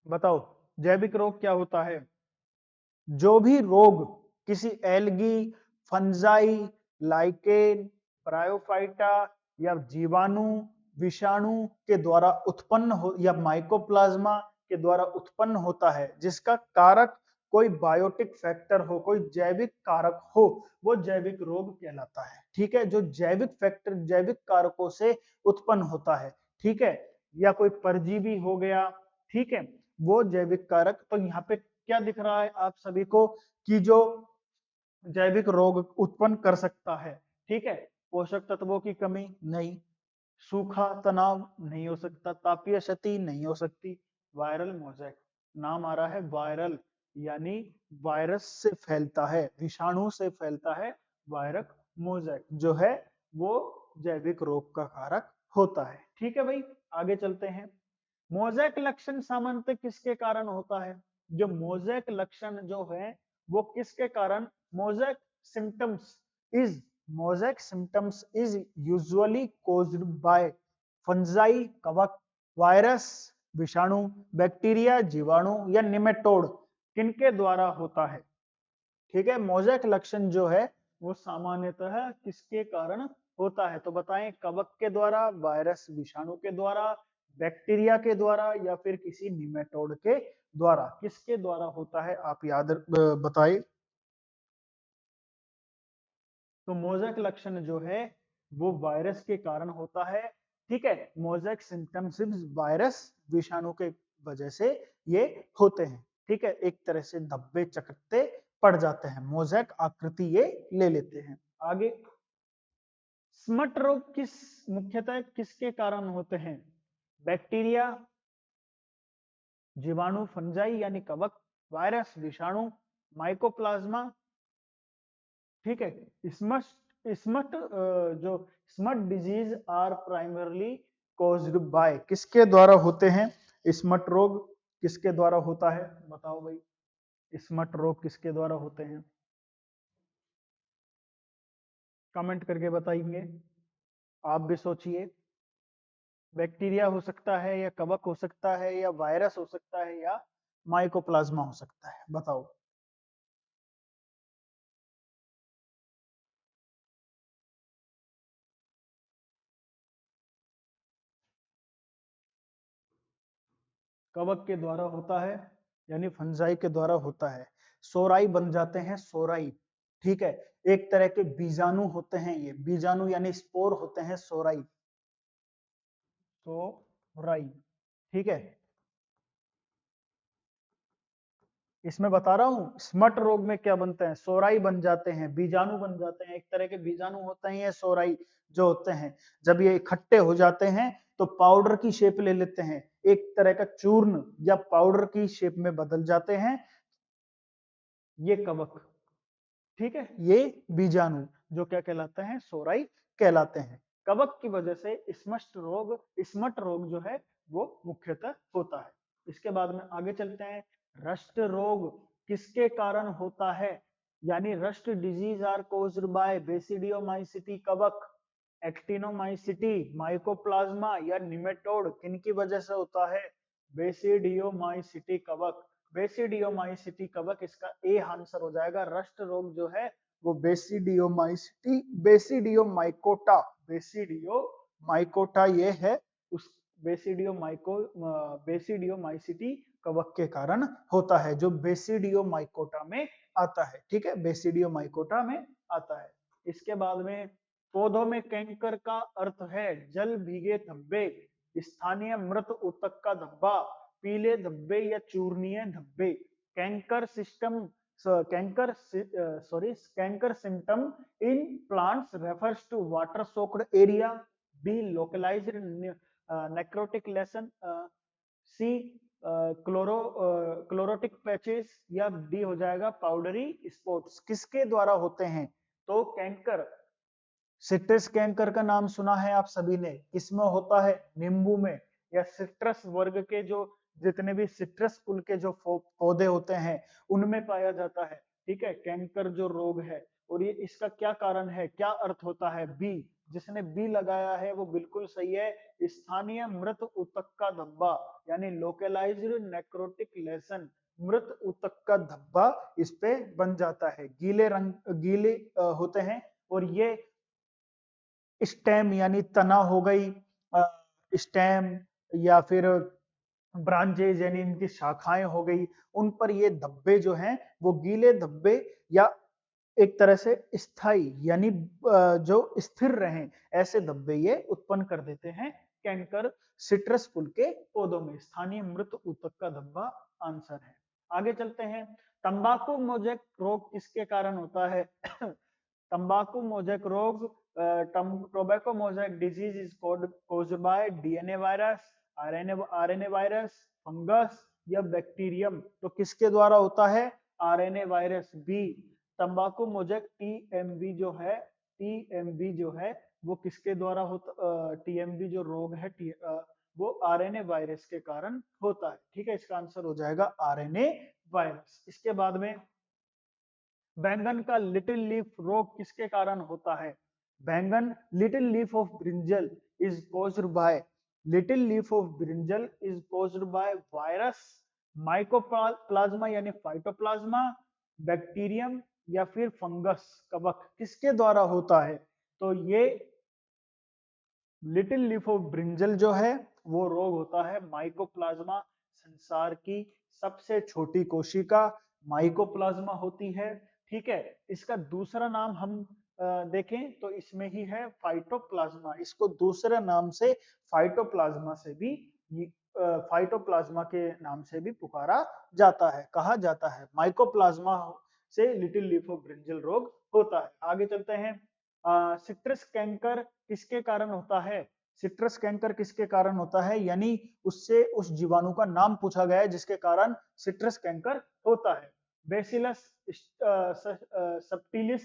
बताओ, जैविक रोग क्या होता है? जो भी रोग किसी एल्गी, फंजाई, लाइकेन, ब्रायोफाइटा या जीवाणु, विषाणु के द्वारा उत्पन्न हो या माइकोप्लाज्मा के द्वारा उत्पन्न होता है, जिसका कारक कोई बायोटिक फैक्टर हो, कोई जैविक कारक हो, वो जैविक रोग कहलाता है। ठीक है, जो जैविक फैक्टर, जैविक कारकों से उत्पन्न होता है, ठीक है, या कोई परजीवी हो गया, ठीक है, वो जैविक कारक। तो यहाँ पे क्या दिख रहा है आप सभी को कि जो जैविक रोग उत्पन्न कर सकता है, ठीक है, पोषक तत्वों की कमी नहीं, सूखा तनाव नहीं हो सकता, तापीय क्षति नहीं हो सकती, वायरल मोजेक, नाम आ रहा है वायरल, यानी वायरस से फैलता है, विषाणु से फैलता है, वायरक मोजेक जो है वो जैविक रोग का कारक होता है। ठीक है भाई, आगे चलते हैं। मोजेक लक्षण सामान्यतः किसके कारण होता है? जो मोजेक लक्षण जो है वो किसके कारण? Mosaic symptoms is mosaic symptoms is usually caused by fungi, कवक, वायरस, विषाणु, बैक्टीरिया, जीवाणु या निमेटोड, किनके द्वारा होता है? ठीक है, मोजेक लक्षण जो है वो सामान्यतः किसके कारण होता है? तो बताएं, कवक के द्वारा, वायरस विषाणु के द्वारा, बैक्टीरिया के द्वारा या फिर किसी निमेटोड के द्वारा? किसके द्वारा होता है आप याद बताइए। तो मोजेक लक्षण जो है वो वायरस के कारण होता है। ठीक है, मोजेक सिम्टम्स वायरस विषाणु के वजह से ये होते हैं। ठीक है, एक तरह से धब्बे चकत्ते पड़ जाते हैं, मोजेक आकृति ये ले लेते हैं। आगे, स्मट रोग मुख्यतः किसके कारण होते हैं? बैक्टीरिया, जीवाणु, फंजाई यानी कवक, वायरस विषाणु, माइकोप्लाज्मा। ठीक है, स्मट जो smut disease are primarily caused by, किसके द्वारा होते हैं? स्मट रोग किसके द्वारा होता है? बताओ भाई, स्मट रोग किसके द्वारा होते हैं? कमेंट करके बताएंगे, आप भी सोचिए। बैक्टीरिया हो सकता है या कवक हो सकता है या वायरस हो सकता है या माइकोप्लाज्मा हो सकता है, बताओ। कवक के द्वारा होता है, यानी फंजाई के द्वारा होता है। सोराई बन जाते हैं, सोराई। ठीक है, एक तरह के बीजाणु होते हैं, ये बीजाणु यानी स्पोर होते हैं, सोराई, सोराई। ठीक है, इसमें बता रहा हूं स्मट रोग में क्या बनते हैं, सोराई बन जाते हैं, बीजाणु बन जाते हैं, एक तरह के बीजाणु होते हैं ये सोराई जो होते हैं। जब ये इकट्ठे हो जाते हैं तो पाउडर की शेप ले लेते हैं, एक तरह का चूर्ण या पाउडर की शेप में बदल जाते हैं, ये कवक। ठीक है, ये बीजाणु जो क्या कहलाते हैं? सोराई कहलाते हैं। कवक की वजह से स्मट रोग जो है वो मुख्यतः होता है। इसके बाद में आगे चलते हैं। रस्ट रोग किसके कारण होता है? यानी rust disease are caused by basidiomycetes कवक, एक्टिनोमाइसिटी, माइकोप्लाज्मा या निमेटोड, किनकी वजह से होता है? बेसिडियोमाइसिटी कवक, बेसिडियोमाइसिटी कवक, इसका ए आंसर हो जाएगा। रस्ट रोग जो है वो बेसिडियोमाइसिटी, बेसिडियोमाइकोटा, बेसिडियोमाइकोटा ये है उस बेसिडियोमाइसिटी कवक के कारण होता है, जो बेसिडियोमाइकोटा में आता है। ठीक है, बेसिडियोमाइकोटा में आता है। इसके बाद में पौधों में कैंकर का अर्थ है जल भीगे धब्बे, स्थानीय मृत ऊतक का धब्बा, पीले धब्बे या चूर्णीय धब्बे। Canker system canker sorry canker symptom in plants refers to water soaked area, B localized necrotic lesion, C chlorotic patches, या डी हो जाएगा पाउडरी स्पॉट्स। किसके द्वारा होते हैं? तो कैंकर, सिट्रस कैंकर का नाम सुना है आप सभी ने, किसमें होता है? नींबू में, या सिट्रस वर्ग के जो जितने भी सिट्रस कुल के जो पौधे होते हैं उनमें पाया जाता है। ठीक है, कैंकर जो रोग है, और ये इसका क्या कारण है, क्या अर्थ होता है? बी, जिसने बी लगाया है वो बिल्कुल सही है, स्थानीय मृत ऊतक का धब्बा, यानी लोकलाइज्ड नेक्रोटिक लेसन, मृत ऊतक का धब्बा इस पे बन जाता है। गीले रंग, गीले होते हैं, और ये स्टेम यानी तना हो गई, स्टेम या फिर ब्रांचेज यानी इनकी शाखाएं हो गई, उन पर ये धब्बे जो हैं वो गीले धब्बे, या एक तरह से स्थायी यानी जो स्थिर रहें ऐसे धब्बे ये उत्पन्न कर देते हैं कैंकर सिट्रस फूल के पौधों में। स्थानीय मृत ऊतक का धब्बा आंसर है। आगे चलते हैं, तंबाकू मोजेक रोग किसके कारण होता है? तंबाकू मोजेक रोग, tobacco mosaic disease is caused bye DNA virus, RNA virus, fungus या बैक्टीरियम। तो किसके द्वारा होता है? RNA virus. बी, तंबाकू मोजेक टीएमवी जो है, टीएमवी जो है वो किसके द्वारा होता? टीएमवी जो रोग है वो आरएनए वायरस के कारण होता है। ठीक है, इसका आंसर हो जाएगा आरएनए वायरस। इसके बाद में बैंगन का लिटिल लीफ रोग किसके कारण होता है? बैंगन little leaf of brinjal is caused bye, little leaf of brinjal is caused by virus, mycoplasma यानी फाइटोप्लाज्मा, बैक्टीरियम या फिर फंगस, कवक। किसके द्वारा होता है? तो ये लिटिल लीफ ऑफ ब्रिंजल जो है वो रोग होता है माइकोप्लाज्मा, संसार की सबसे छोटी कोशिका माइकोप्लाज्मा होती है। ठीक है, इसका दूसरा नाम हम देखें तो इसमें ही है फाइटोप्लाज्मा, इसको दूसरे नाम से फाइटोप्लाज्मा से भी फाइटोप्लाज्मा के नाम से भी पुकारा जाता है, कहा जाता है। माइकोप्लाज्मा से लिटिल लीफ ऑफ ब्रिंजल रोग होता है। आगे चलते हैं, सिट्रस कैंकर किसके कारण होता है? सिट्रस कैंकर किसके कारण होता है, यानी उससे उस जीवाणु का नाम पूछा गया है जिसके कारण सिट्रस कैंकर होता है। Bacillus subtilis,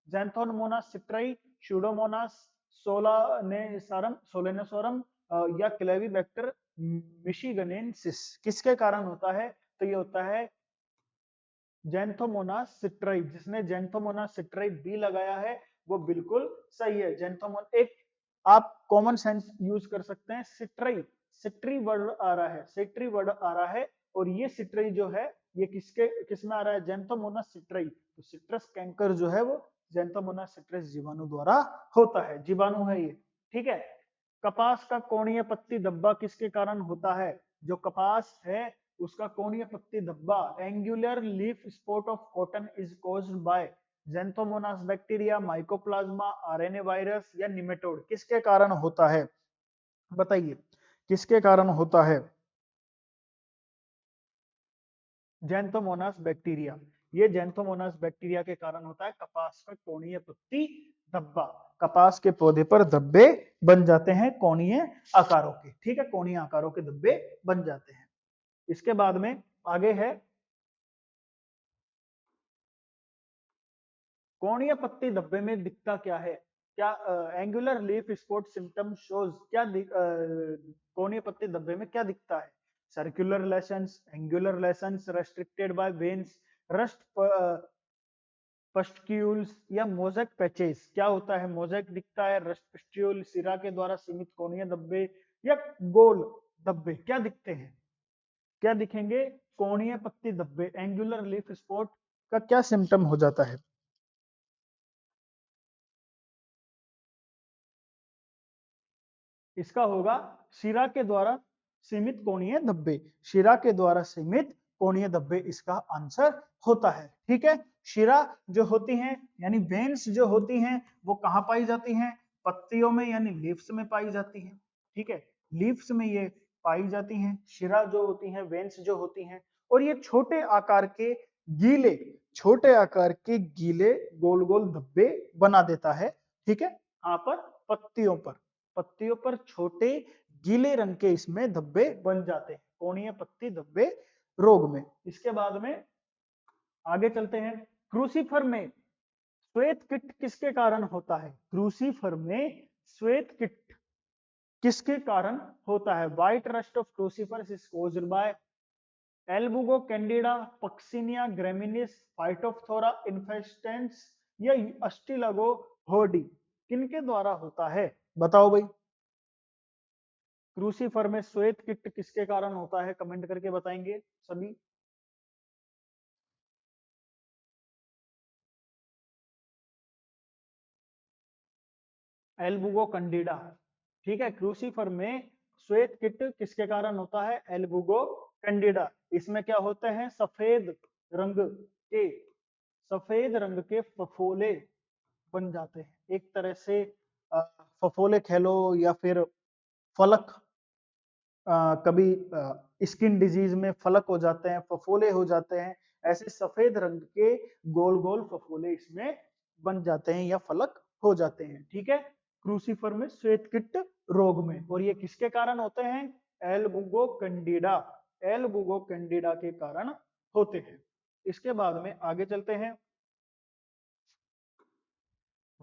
Xanthomonas citri, Pseudomonas सोलेनोसोरम या क्लेविबैक्टर मिशिगनेंसिस। किसके कारण होता है? तो ये होता है ज़ैंथोमोनास सिट्राई। जिसने ज़ैंथोमोनास सिट्राई बी लगाया है वो बिल्कुल सही है। एक आप कॉमन सेंस यूज कर सकते हैं, सिट्राई, सिट्री वर्ड आ रहा है, सिट्री वर्ड आ रहा है, और ये सिट्राई जो है ये किसमें आ रहा है? Xanthomonas citri. तो सिट्रस कैंकर जो है वो ज़ैंथोमोनास सिट्रस जीवाणु द्वारा होता है, जीवाणु है ये। ठीक है, कपास का कोणीय पत्ती धब्बा किसके कारण होता है? जो कपास है उसका कोणीय पत्ती धब्बा, angular leaf spot of cotton is caused bye Xanthomonas bacteria, mycoplasma, RNA virus या निमेटोड। किसके कारण होता है? बताइए किसके कारण होता है? Xanthomonas bacteria. ये ज़ैंथोमोनास बैक्टीरिया के कारण होता है कपास का कोणीय पत्ती धब्बा। कपास के पौधे पर धब्बे बन जाते हैं कोणीय आकारों के। ठीक है, कोणीय आकारों के धब्बे बन जाते हैं। इसके बाद में आगे है कोणीय पत्ती धब्बे में दिखता क्या है? क्या angular leaf spot symptom shows, क्या कोणीय पत्ती धब्बे में क्या दिखता है? Circular lesions, angular lesions restricted by veins, rust pustules या मोज़ेक पैचेस। क्या होता है? मोज़ेक दिखता है, रस्ट पस्ट्यूल, सिरा के द्वारा सीमित कोणीय धब्बे या गोल धब्बे क्या दिखते हैं? क्या दिखेंगे? कोणीय पत्ती धब्बे, एंगुलर लीफ स्पॉट का क्या सिम्टम हो जाता है? इसका होगा शिरा के द्वारा सीमित कोणीय धब्बे, शिरा के द्वारा सीमित कोणीय धब्बे इसका आंसर होता है। ठीक है, शिरा जो होती हैं यानी वेन्स जो होती हैं वो कहाँ पाई जाती हैं? पत्तियों में यानी लीव्स में पाई जाती हैं। ठीक है, लीव्स में ये पाई जाती हैं शिरा जो होती हैं, वेन्स जो होती हैं, और ये छोटे आकार के गीले, छोटे आकार के गीले गोल गोल धब्बे बना देता है। ठीक है, यहाँ पर पत्तियों पर। पत्तियों पर छोटे गीले रंग के इसमें धब्बे बन जाते हैं कोणीय पत्ती धब्बे रोग में। इसके बाद में आगे चलते हैं। क्रूसीफर में श्वेत किट किसके कारण होता है? क्रूसीफर में श्वेत किट किसके कारण होता है? White rust of crucifer is caused by Albugo candida, Puccinia graminis, Phytophthora infestans या अस्टिलगो होर्डी, किनके द्वारा होता है? बताओ भाई। क्रूसीफर में श्वेत किट किसके कारण होता है? कमेंट करके बताएंगे सभी। एल्बुगो कैंडिडा। ठीक है, क्रूसीफर में श्वेत किट किसके कारण होता है? एल्बुगो कैंडिडा। इसमें क्या होते हैं? सफेद रंग के फफोले बन जाते हैं। एक तरह से फफोले खेलो या फिर फलक, कभी स्किन डिजीज में फलक हो जाते हैं, फफोले हो जाते हैं, ऐसे सफेद रंग के गोल गोल फफोले इसमें बन जाते हैं या फलक हो जाते हैं। ठीक है, क्रूसीफर में श्वेत किट रोग में। और ये किसके कारण होते हैं? एल्बुगो कैंडिडा, एल्बुगो कैंडिडा के कारण होते हैं। इसके बाद में आगे चलते हैं।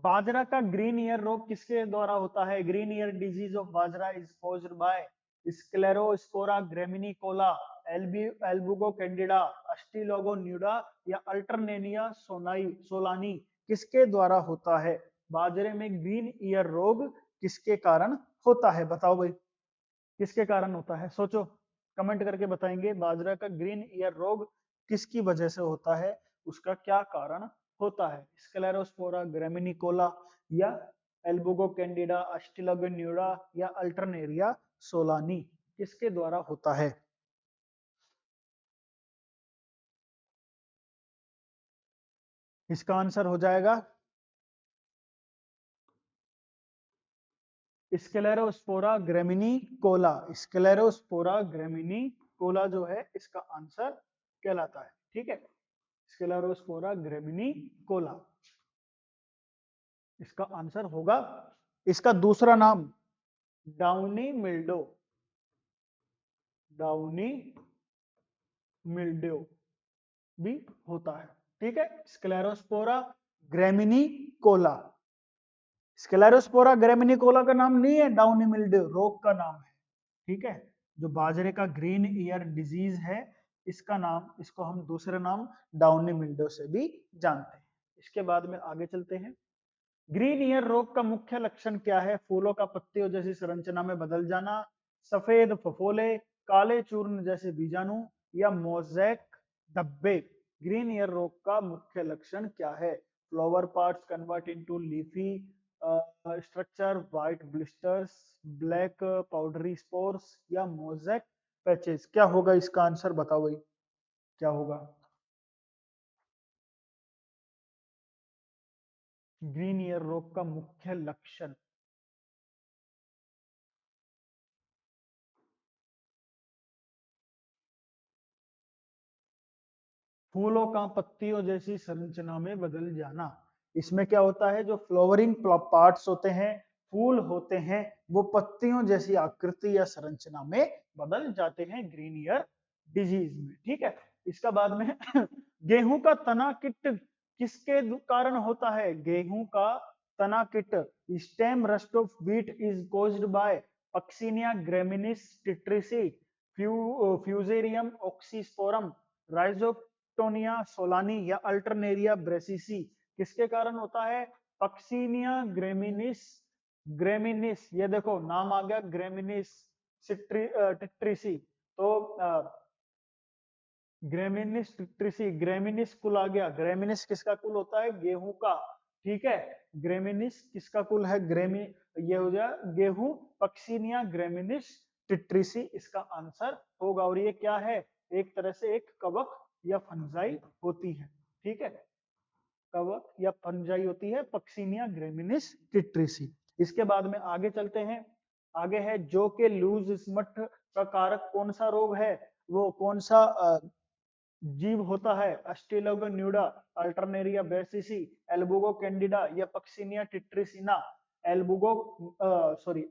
बाजरा का ग्रीन ईयर रोग किसके द्वारा होता है? ग्रीन ईयर डिजीज ऑफ बाजरा is caused by Sclerospora graminicola, Albugo candida, Ustilago nuda या अल्टरनेरिया सोलानी, किसके द्वारा होता है? बाजरे में ग्रीन ईयर रोग किसके कारण होता है? बताओ भाई, किसके कारण होता है? सोचो, कमेंट करके बताएंगे। बाजरा का ग्रीन ईयर रोग किसकी वजह से होता है? उसका क्या कारण होता है? स्क्लेरोस्पोरा ग्रेमिनिकोला या एल्बुगो कैंडिडा, अस्टिलोगोन्यूडा या अल्टरनेरिया सोलानी, किसके द्वारा होता है? इसका आंसर हो जाएगा स्क्लेरोस्पोरा ग्रेमिनिकोला। स्क्लेरोस्पोरा ग्रेमिनिकोला जो है इसका आंसर कहलाता है। ठीक है, स्क्लेरोस्पोरा ग्रेमिनिकोला इसका आंसर होगा। इसका दूसरा नाम डाउनी मिल्डो, डाउनी मिल्ड्यू भी होता है। ठीक है, स्क्लेरोस्पोरा ग्रेमिनिकोला, स्क्लेरोस्पोरा ग्रेमिनिकोला का नाम नहीं है, डाउनी मिल्ड्यू रोग का नाम है। ठीक है, जो बाजरे का ग्रीन ईयर डिजीज है, इसका नाम, इसको हम दूसरे नाम डाउनी मिल्ड्यू से भी जानते हैं। इसके बाद में आगे चलते हैं। ग्रीन ईयर रोग का मुख्य लक्षण क्या है? फूलों का पत्तियों जैसी संरचना में बदल जाना, सफेद फफोले, काले चूर्ण जैसे बीजाणु या मोज़ेक धब्बे। ग्रीन ईयर रोग का मुख्य लक्षण क्या है? Flower parts convert into leafy structure, white blisters, black powdery spores या मोज़ेक पैचेस। क्या होगा इसका आंसर? बताओ भाई, क्या होगा? ग्रीन ईयर रोग का मुख्य लक्षण। फूलों का पत्तियों जैसी संरचना में बदल जाना। इसमें क्या होता है? जो फ्लावरिंग पार्ट्स होते हैं, फूल होते हैं, वो पत्तियों जैसी आकृति या संरचना में बदल जाते हैं ग्रीन ईयर डिजीज में। ठीक है, इसका बाद में गेहूं का तना किट किसके कारण होता है? गेहूं का तना किट stem rust of wheat is caused by Puccinia graminis tritici, Fusarium oxysporum, Rhizoctonia solani या अल्टरनेरिया ब्रेसिसी, किसके कारण होता है? पक्सिनिया ग्रेमिनिस, ग्रेमिनिस, ये देखो नाम आ गया ग्रेमिनिस टिट्रिसी, तो ग्रेमिनिस टिट्रिसी, ग्रेमिनिस कुल आ गया। ग्रेमिनिस किसका कुल होता है? गेहूं का। ठीक है, ग्रेमिनिस किसका कुल है? ये हो जाए गेहूं, पक्सिनिया ग्रेमिनिस टिट्रिसी इसका आंसर होगा। और ये क्या है? एक तरह से एक कवक या फंजाई होती है। ठीक है, कवक या फंजाई होती है पक्सिनिया ग्रेमिनिस टिट्रिसी। इसके बाद में आगे चलते हैं। आगे है जो के लूज स्मट का कारक कौन सा रोग है? वो कौन सा जीव होता है? Ustilago nuda, Alternaria brassicae, Albugo candida या Puccinia triticina. Albugo sorry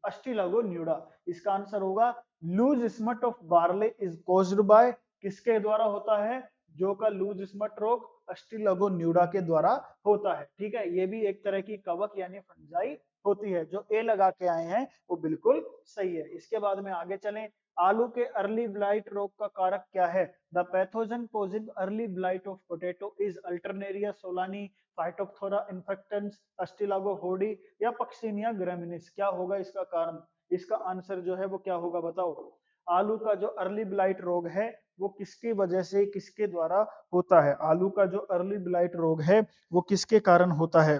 Ustilago nuda. इसका आंसर होगा loose smut of barley is caused by, किसके द्वारा होता है, जो का लूज स्मट रोग अस्टिलागो न्यूडा के द्वारा होता है। ठीक है, ये भी एक तरह की कवक यानी फंजाई होती है। जो ए लगा के आए हैं वो बिल्कुल सही है। इसके बाद में आगे चलें, आलू के अर्ली ब्लाइट रोग का कारक क्या है? The pathogen positive early blight of potato is Alternaria solani, Phytophthora infestans, Ustilago hordei या पक्सिनिया ग्रामिनिस। क्या होगा इसका कारण? इसका आंसर जो है वो क्या होगा बताओ। आलू का जो अर्ली ब्लाइट रोग है वो किसकी वजह से, किसके द्वारा होता है? आलू का जो अर्ली ब्लाइट रोग है वो किसके कारण होता है?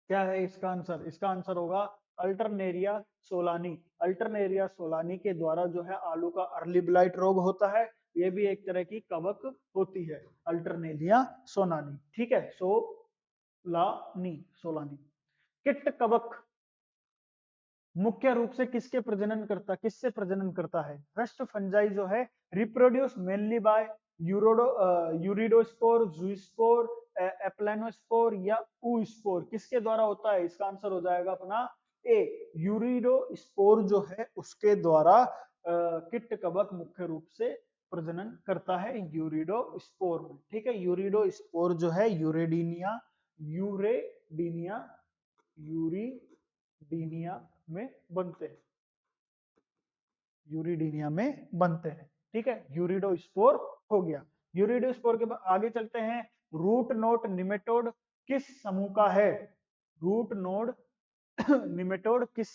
क्या है इसका आंसर? इसका आंसर होगा अल्टरनेरिया सोलानी। अल्टरनेरिया सोलानी के द्वारा जो है आलू का अर्ली ब्लाइट रोग होता है। ये भी एक तरह की कवक होती है, अल्टरनेरिया सोलानी। ठीक है, सोलानी सोलानी। किट कवक मुख्य रूप से किसके प्रजनन करता, किससे प्रजनन करता है? रस्ट फंजाई जो है रिप्रोड्यूस मेनली बाय यूरिडोस्पोर, जूस्पोर, एप्लानोस्पोर या ऊस्पोर। किसके द्वारा होता है? इसका आंसर हो जाएगा अपना ए, यूरिडोस्पोर जो है उसके द्वारा किट कवक मुख्य रूप से प्रजनन करता है यूरिडोस्पोर में। ठीक है, यूरिडोस्पोर जो है यूरेडीनिया यूरेडीनिया यूरिडीनिया में बनते हैं, यूरिडीनिया में बनते हैं। ठीक है, यूरिडोस्पोर हो गया। यूरिडोस्पोर के बाद आगे चलते हैं, रूट नोट निमेटोड किस समूह का है? रूट नोड निमेटोड किस,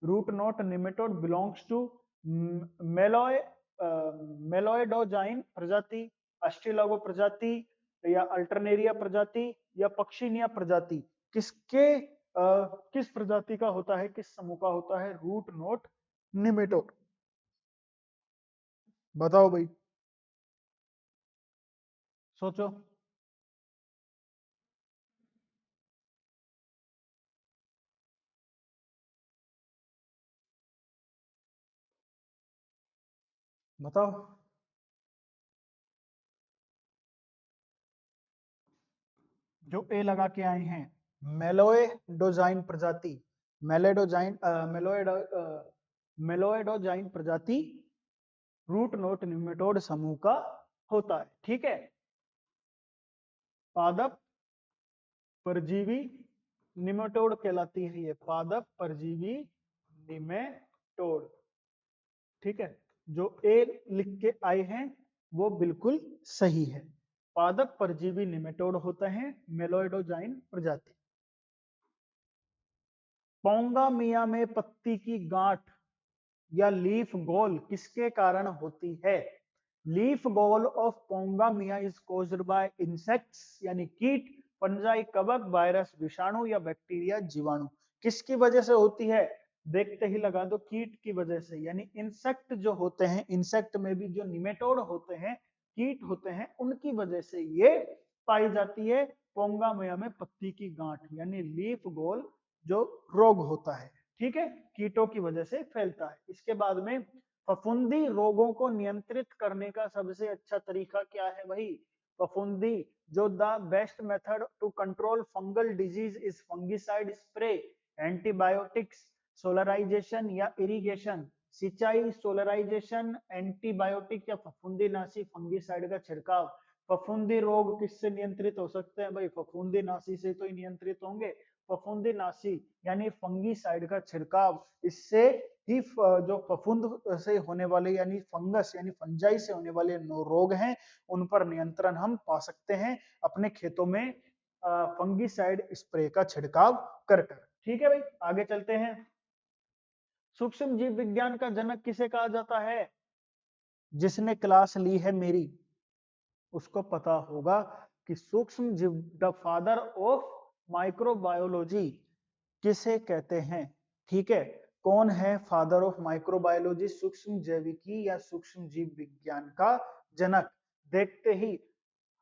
root knot nematode belongs to मेलोय मेलोइडोजाइन प्रजाति, अस्टिलागो प्रजाति या अल्टरनेरिया प्रजाति या पक्षिनिया प्रजाति। किसके किस प्रजाति का होता है, किस समूह का होता है रूट नोट निमेटोड? बताओ भाई, सोचो। बताओ। जो ए लगा के आए हैं, मेलोएडोजाइन प्रजाति, मेलेडोजाइन मेलोएडोजाइन प्रजाति रूट नोट निमेटोड समूह का होता है। ठीक है, पादप परजीवी निमेटोड कहलाती है ये, पादप परजीवी निमेटोड। ठीक है, जो ए लिख के आए हैं वो बिल्कुल सही है, पादप परजीवी निमेटोड होते हैं मेलोइडोजाइन प्रजाति। पोंगा मिया में पत्ती की गांठ या लीफ गोल किसके कारण होती है? लीफ गोल ऑफ पोंगा मिया इज कॉज्ड बाय इंसेक्ट्स यानी कीट, फंजाई कवक, वायरस विषाणु या बैक्टीरिया जीवाणु। किसकी वजह से होती है? देखते ही लगा दो, कीट की वजह से, यानी इंसेक्ट जो होते हैं, इंसेक्ट में भी जो निमेटोड होते हैं, कीट होते हैं, उनकी वजह से ये पाई जाती है पोंगा मिया में पत्ती की गांठ यानी लीफ गोल जो रोग होता है। ठीक है, कीटों की वजह से फैलता है। इसके बाद में फफूंदी रोगों को नियंत्रित करने का सबसे अच्छा तरीका क्या है भाई? फफूंदी जो the best method to control fungal disease is fungicide spray, antibiotics, solarization या इरिगेशन। सिंचाई, सोलराइजेशन, एंटीबायोटिक या फफूंदीनाशी फंगिसाइड का छिड़काव। फफूंदी रोग किससे नियंत्रित हो सकते हैं भाई? फफूंदीनाशी से तो ही नियंत्रित होंगे। फफूंदीनाशी यानी फंगीसाइड का छिड़काव, इससे ही जो फफूंद से होने वाले यानी फंगस यानी फंजाई से होने वाले रोग हैं उन पर नियंत्रण हम पा सकते हैं अपने खेतों में फंगीसाइड स्प्रे का छिड़काव कर कर। ठीक है भाई, आगे चलते हैं। सूक्ष्म जीव विज्ञान का जनक किसे कहा जाता है? जिसने क्लास ली है मेरी उसको पता होगा कि सूक्ष्म जीव, द फादर ऑफ माइक्रोबायोलॉजी किसे कहते हैं? ठीक है, कौन है फादर ऑफ माइक्रोबायोलॉजी? सूक्ष्म जैविकी या सूक्ष्म जीव विज्ञान का जनक। देखते ही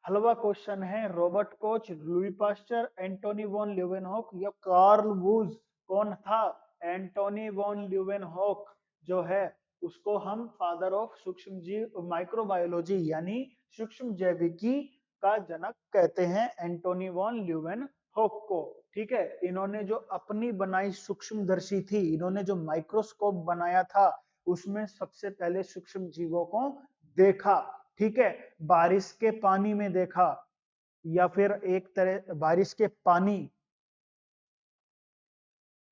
हलवा क्वेश्चन है, Robert coach, Louis Pasteur, Antony von Leeuwenhoek या कार्ल वूज। कौन था? एंटोनी वॉन ल्यूवेनहॉक जो है उसको हम फादर ऑफ सूक्ष्म जीव माइक्रोबायोलॉजी यानी सूक्ष्म जैविकी का जनक कहते हैं, एंटोनी वॉन ल्यूवेनहॉक को। ठीक है, इन्होंने जो अपनी बनाई सूक्ष्मदर्शी थी, इन्होंने जो माइक्रोस्कोप बनाया था उसमें सबसे पहले सूक्ष्म जीवों को देखा। ठीक है, बारिश के पानी में देखा, या फिर एक तरह बारिश के पानी,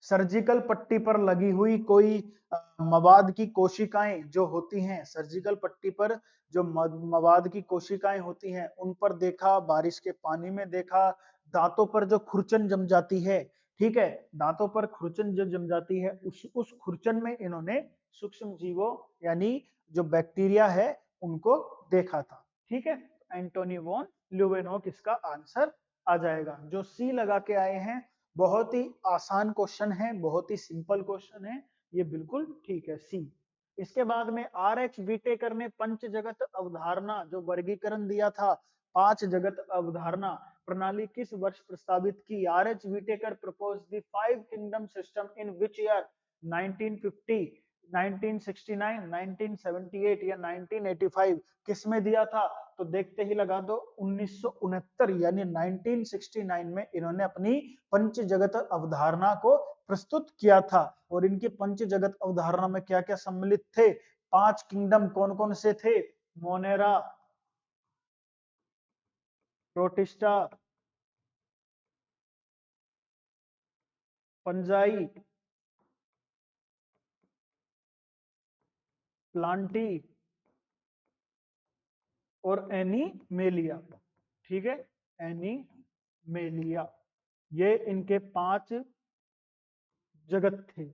सर्जिकल पट्टी पर लगी हुई कोई मवाद की कोशिकाएं जो होती हैं, सर्जिकल पट्टी पर जो मवाद की कोशिकाएं होती हैं उन पर देखा, बारिश के पानी में देखा, दांतों पर जो खुरचन जम जाती है, ठीक है, दांतों पर खुरचन जो जम जाती है उस खुरचन में इन्होंने सूक्ष्म जीवों यानी जो बैक्टीरिया है उनको देखा था। ठीक है, एंटोनी वॉन ल्यूवेनहॉक इसका आंसर आ जाएगा। जो सी लगा के आए हैं बहुत ही आसान क्वेश्चन है, बहुत ही सिंपल क्वेश्चन है, ये बिल्कुल ठीक है सी। इसके बाद में आर एच विटेकर ने पंच जगत अवधारणा जो वर्गीकरण दिया था, पांच जगत अवधारणा प्रणाली किस वर्ष प्रस्तावित की? R H Whittaker propose the five kingdom system in which year? 1950, 1969, 1978 या 1985? किस में दिया था? तो देखते ही लगा दो 1969 यानी 1969 में इन्होंने अपनी पंच जगत अवधारणा को प्रस्तुत किया था। और इनके पंच जगत अवधारणा में क्या क्या सम्मिलित थे? पांच किंगडम कौन कौन से थे? मोनेरा, प्रोटिस्टा, पंजाई, प्लांटी और एनीमेलिया। ठीक है, एनीमेलिया, ये इनके पांच जगत थे।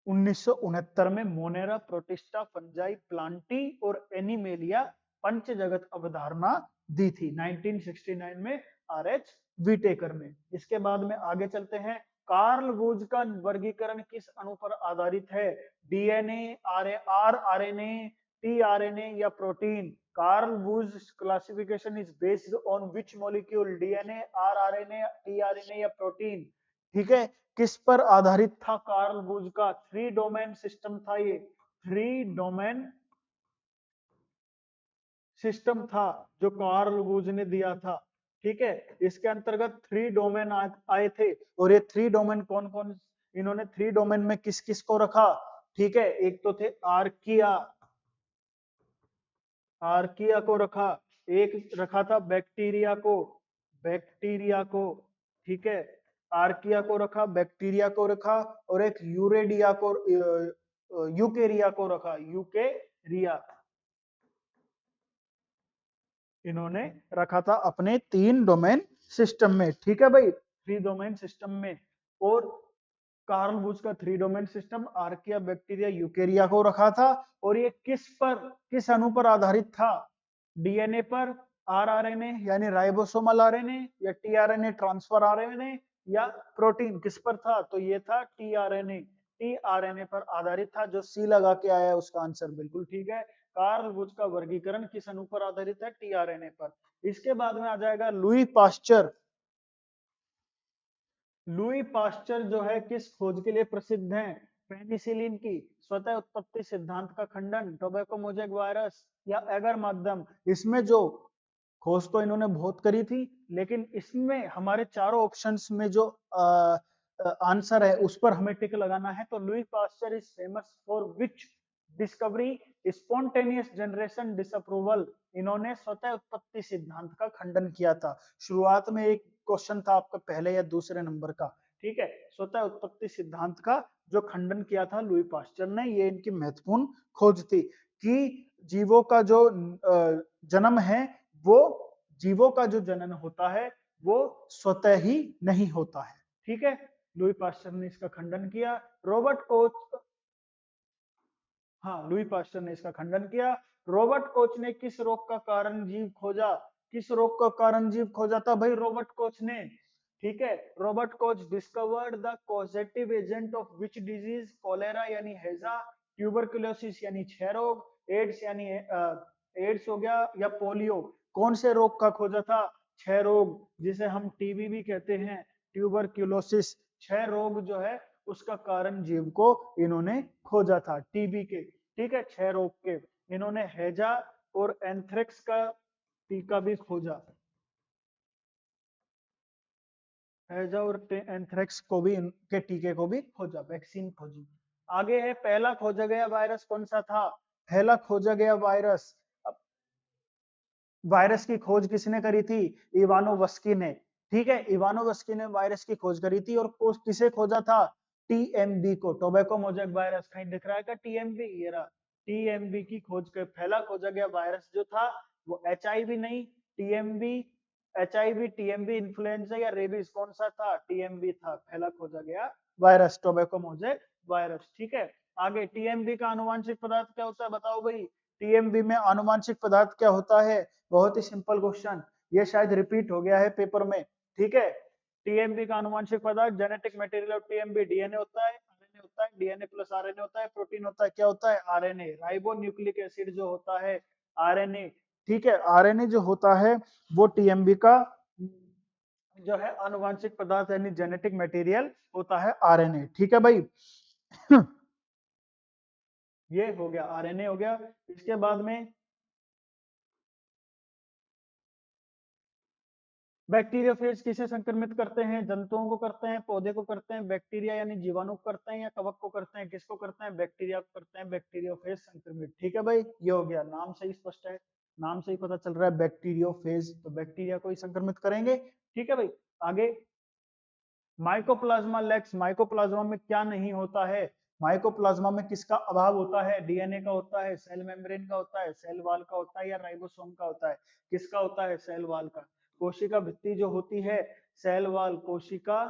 1969 में मोनेरा, प्रोटिस्टा, फंजाई, प्लांटी और एनिमेलिया पंच जगत अवधारणा दी थी 1969 में आर एच विटेकर में। इसके बाद में आगे चलते हैं। कार्ल वूज का वर्गीकरण किस अणु पर आधारित है? डीएनए, आरएनए, टीआरएनए या protein? Carl Woese classification is based on which molecule? DNA, RNA, tRNA या प्रोटीन? ठीक है, किस पर आधारित था कार्ल वूज का? थ्री डोमेन सिस्टम था ये, थ्री डोमेन सिस्टम था जो कार्ल वूज ने दिया था। ठीक है, इसके अंतर्गत थ्री डोमेन आए थे। और ये थ्री डोमेन कौन कौन, इन्होंने थ्री डोमेन में किस किस को रखा? ठीक है, एक तो थे आर्किया, आर्किया को रखा, एक रखा था बैक्टीरिया को, बैक्टीरिया को, ठीक है, आर्किया को रखा, बैक्टीरिया को रखा, और एक यूरेडिया को, यूकेरिया को रखा, यूकेरिया इन्होंने रखा था अपने तीन डोमेन सिस्टम में। ठीक है भाई, थ्री डोमेन सिस्टम में। और कार्ल वुज का three domain system archaea, bacteria, Eukarya को रखा था। और ये किस पर, किस अणु पर आधारित था? डीएनए पर, आरआरएनए यानी राइबोसोमल आरएनए, या टीआरएनए ट्रांसफर आरएनए, या प्रोटीन? किस पर था? तो ये था टीआरएनए, टीआरएनए पर आधारित था। जो सी लगा के आया है उसका आंसर बिल्कुल ठीक है। कार्ल वुज का वर्गीकरण किस अणु पर आधारित है? टीआरएनए पर। इसके बाद में आ जाएगा लुई पास्चर। लुई पास्चर जो है किस खोज के लिए प्रसिद्ध हैं? पेनिसिलिन की, स्वतः उत्पत्ति सिद्धांत का खंडन, टोबैको मोजेक वायरस, या एगर माध्यम? इसमें जो खोज तो इन्होंने बहुत करी थी, लेकिन इसमें हमारे चारों ऑप्शंस में जो आंसर है उस पर हमें टिक लगाना है। तो Louis Pasteur is famous for which discovery? Spontaneous generation disapproval, इन्होंने स्वतः उत्पत्ति सिद्धांत का खंडन किया था। शुरुआत में एक क्वेश्चन था आपका पहले या दूसरे नंबर का, ठीक है, स्वतः उत्पत्ति सिद्धांत का जो खंडन किया था लुई पास्चर ने, ये इनकी महत्वपूर्ण खोज थी कि जीवों का जो जन्म है, वो जीवों का जो जनन होता है वो स्वतः ही नहीं होता है। ठीक है, लुई पास्चर ने इसका खंडन किया। रॉबर्ट कोच, हाँ, लुई पास्चर ने इसका खंडन किया। रॉबर्ट कोच ने किस रोग का कारण जीव खोजा? किस रोग का कारण जीव खोजा था भाई रॉबर्ट कोच ने? ठीक है, Robert Koch discovered the causative agent of which disease? Cholera यानी हैजा, ट्यूबरकुलोसिस यानी क्षय रोग, एड्स यानी एड्स हो गया, या पोलियो? कौन से रोग का खोजा था? क्षय रोग, जिसे हम टीबी भी कहते हैं, ट्यूबरकुलोसिस, क्षय रोग जो है उसका कारण जीव को इन्होंने खोजा था, टीबी के, ठीक है, क्षय रोग के। इन्होंने हैजा और एंथ्रेक्स का टीका भी खोजा। हैजा और एंथ्रेक्स को भी के टीके को भी खोजा, वैक्सीन खोजी। आगे है पहला खोजा गया वायरस कौन सा था? पहला खोजा गया वायरस, वायरस की खोज किसने करी थी? इवानोवस्की ने। ठीक है, इवानोवस्की ने वायरस की खोज करी थी और किसे खोजा था? टीएमबी को, टोबैको मोजेक वायरस। कहीं दिख रहा है क्या टीएमबी? ये रहा टीएमबी की खोज कर पहला खोजा गया वायरस जो था वो एचआईवी नहीं, टीएमबी। एचआईवी, टीएमबी, इन्फ्लुएंजा या रेबीज, कौन सा था? टीएमबी था पहला खोजा गया वायरस, टोबैको मोजेक वायरस। ठीक है, आगे टीएमबी का आनुवांशिक पदार्थ क्या होता है बताओ भाई? टीएमबी में आनुवांशिक पदार्थ क्या होता है? बहुत ही सिंपल क्वेश्चन, ये शायद रिपीट हो गया है पेपर में। ठीक है, टीएमबी का आनुवांशिक पदार्थ, genetic material of TMV DNA होता है, आरएनए होता है, डीएनए प्लस आरएनए होता है, प्रोटीन होता है, क्या होता है? आरएनए। राइबो न्यूक्लिक एसिड जो होता है आरएनए। ठीक है, आरएनए जो होता है वो टीएमबी का जो है आनुवांशिक पदार्थ यानी जेनेटिक मटेरियल होता है आरएनए। ठीक है भाई। ये हो गया, आरएनए हो गया। इसके बाद में बैक्टीरियोफेज किसे संक्रमित करते हैं? जंतुओं को करते हैं, पौधे को करते हैं, बैक्टीरिया यानी जीवाणु को करते हैं, या कवक को करते हैं? किसको करते हैं? बैक्टीरिया को करते हैं, बैक्टीरियोफेज संक्रमित। ठीक है भाई, ये हो गया, नाम से ही स्पष्ट है, नाम से ही पता चल रहा है बैक्टीरियोफेज, तो बैक्टीरिया को ही संक्रमित करेंगे। ठीक है भाई, आगे माइकोप्लाज्मा लेक्स, माइकोप्लाज्मा में क्या नहीं होता है? माइकोप्लाज्मा में किसका अभाव होता है? डीएनए का होता है, सेल मेम्ब्रेन का होता है, सेल वॉल का होता है, या राइबोसोम का होता है? किसका होता है? सेल वॉल का। कोशिका भित्ति जो होती है, सेल वॉल, कोशिका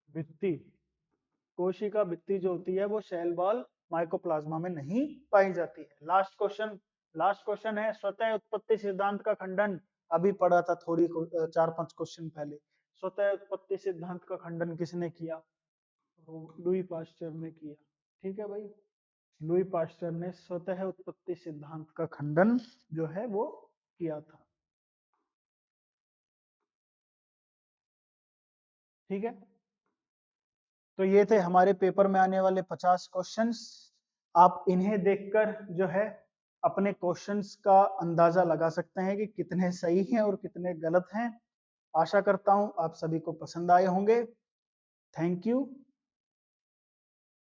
भित्ति, कोशिका भित्ति जो होती है वो सेल वॉल माइकोप्लाज्मा में नहीं पाई जाती है। लास्ट क्वेश्चन, लास्ट क्वेश्चन है स्वतः उत्पत्ति सिद्धांत का खंडन। अभी पढ़ा था थोड़ी 4-5 क्वेश्चन पहले। स्वतः उत्पत्ति सिद्धांत का खंडन किसने किया? लुई पास्चर ने किया। ठीक है भाई, लुई पास्चर ने स्वतः उत्पत्ति सिद्धांत का खंडन जो है वो किया था। ठीक है, तो ये थे हमारे पेपर में आने वाले 50 क्वेश्चंस। आप इन्हें देखकर जो है अपने क्वेश्चंस का अंदाजा लगा सकते हैं कि कितने सही हैं और कितने गलत हैं। आशा करता हूं आप सभी को पसंद आए होंगे। Thank you.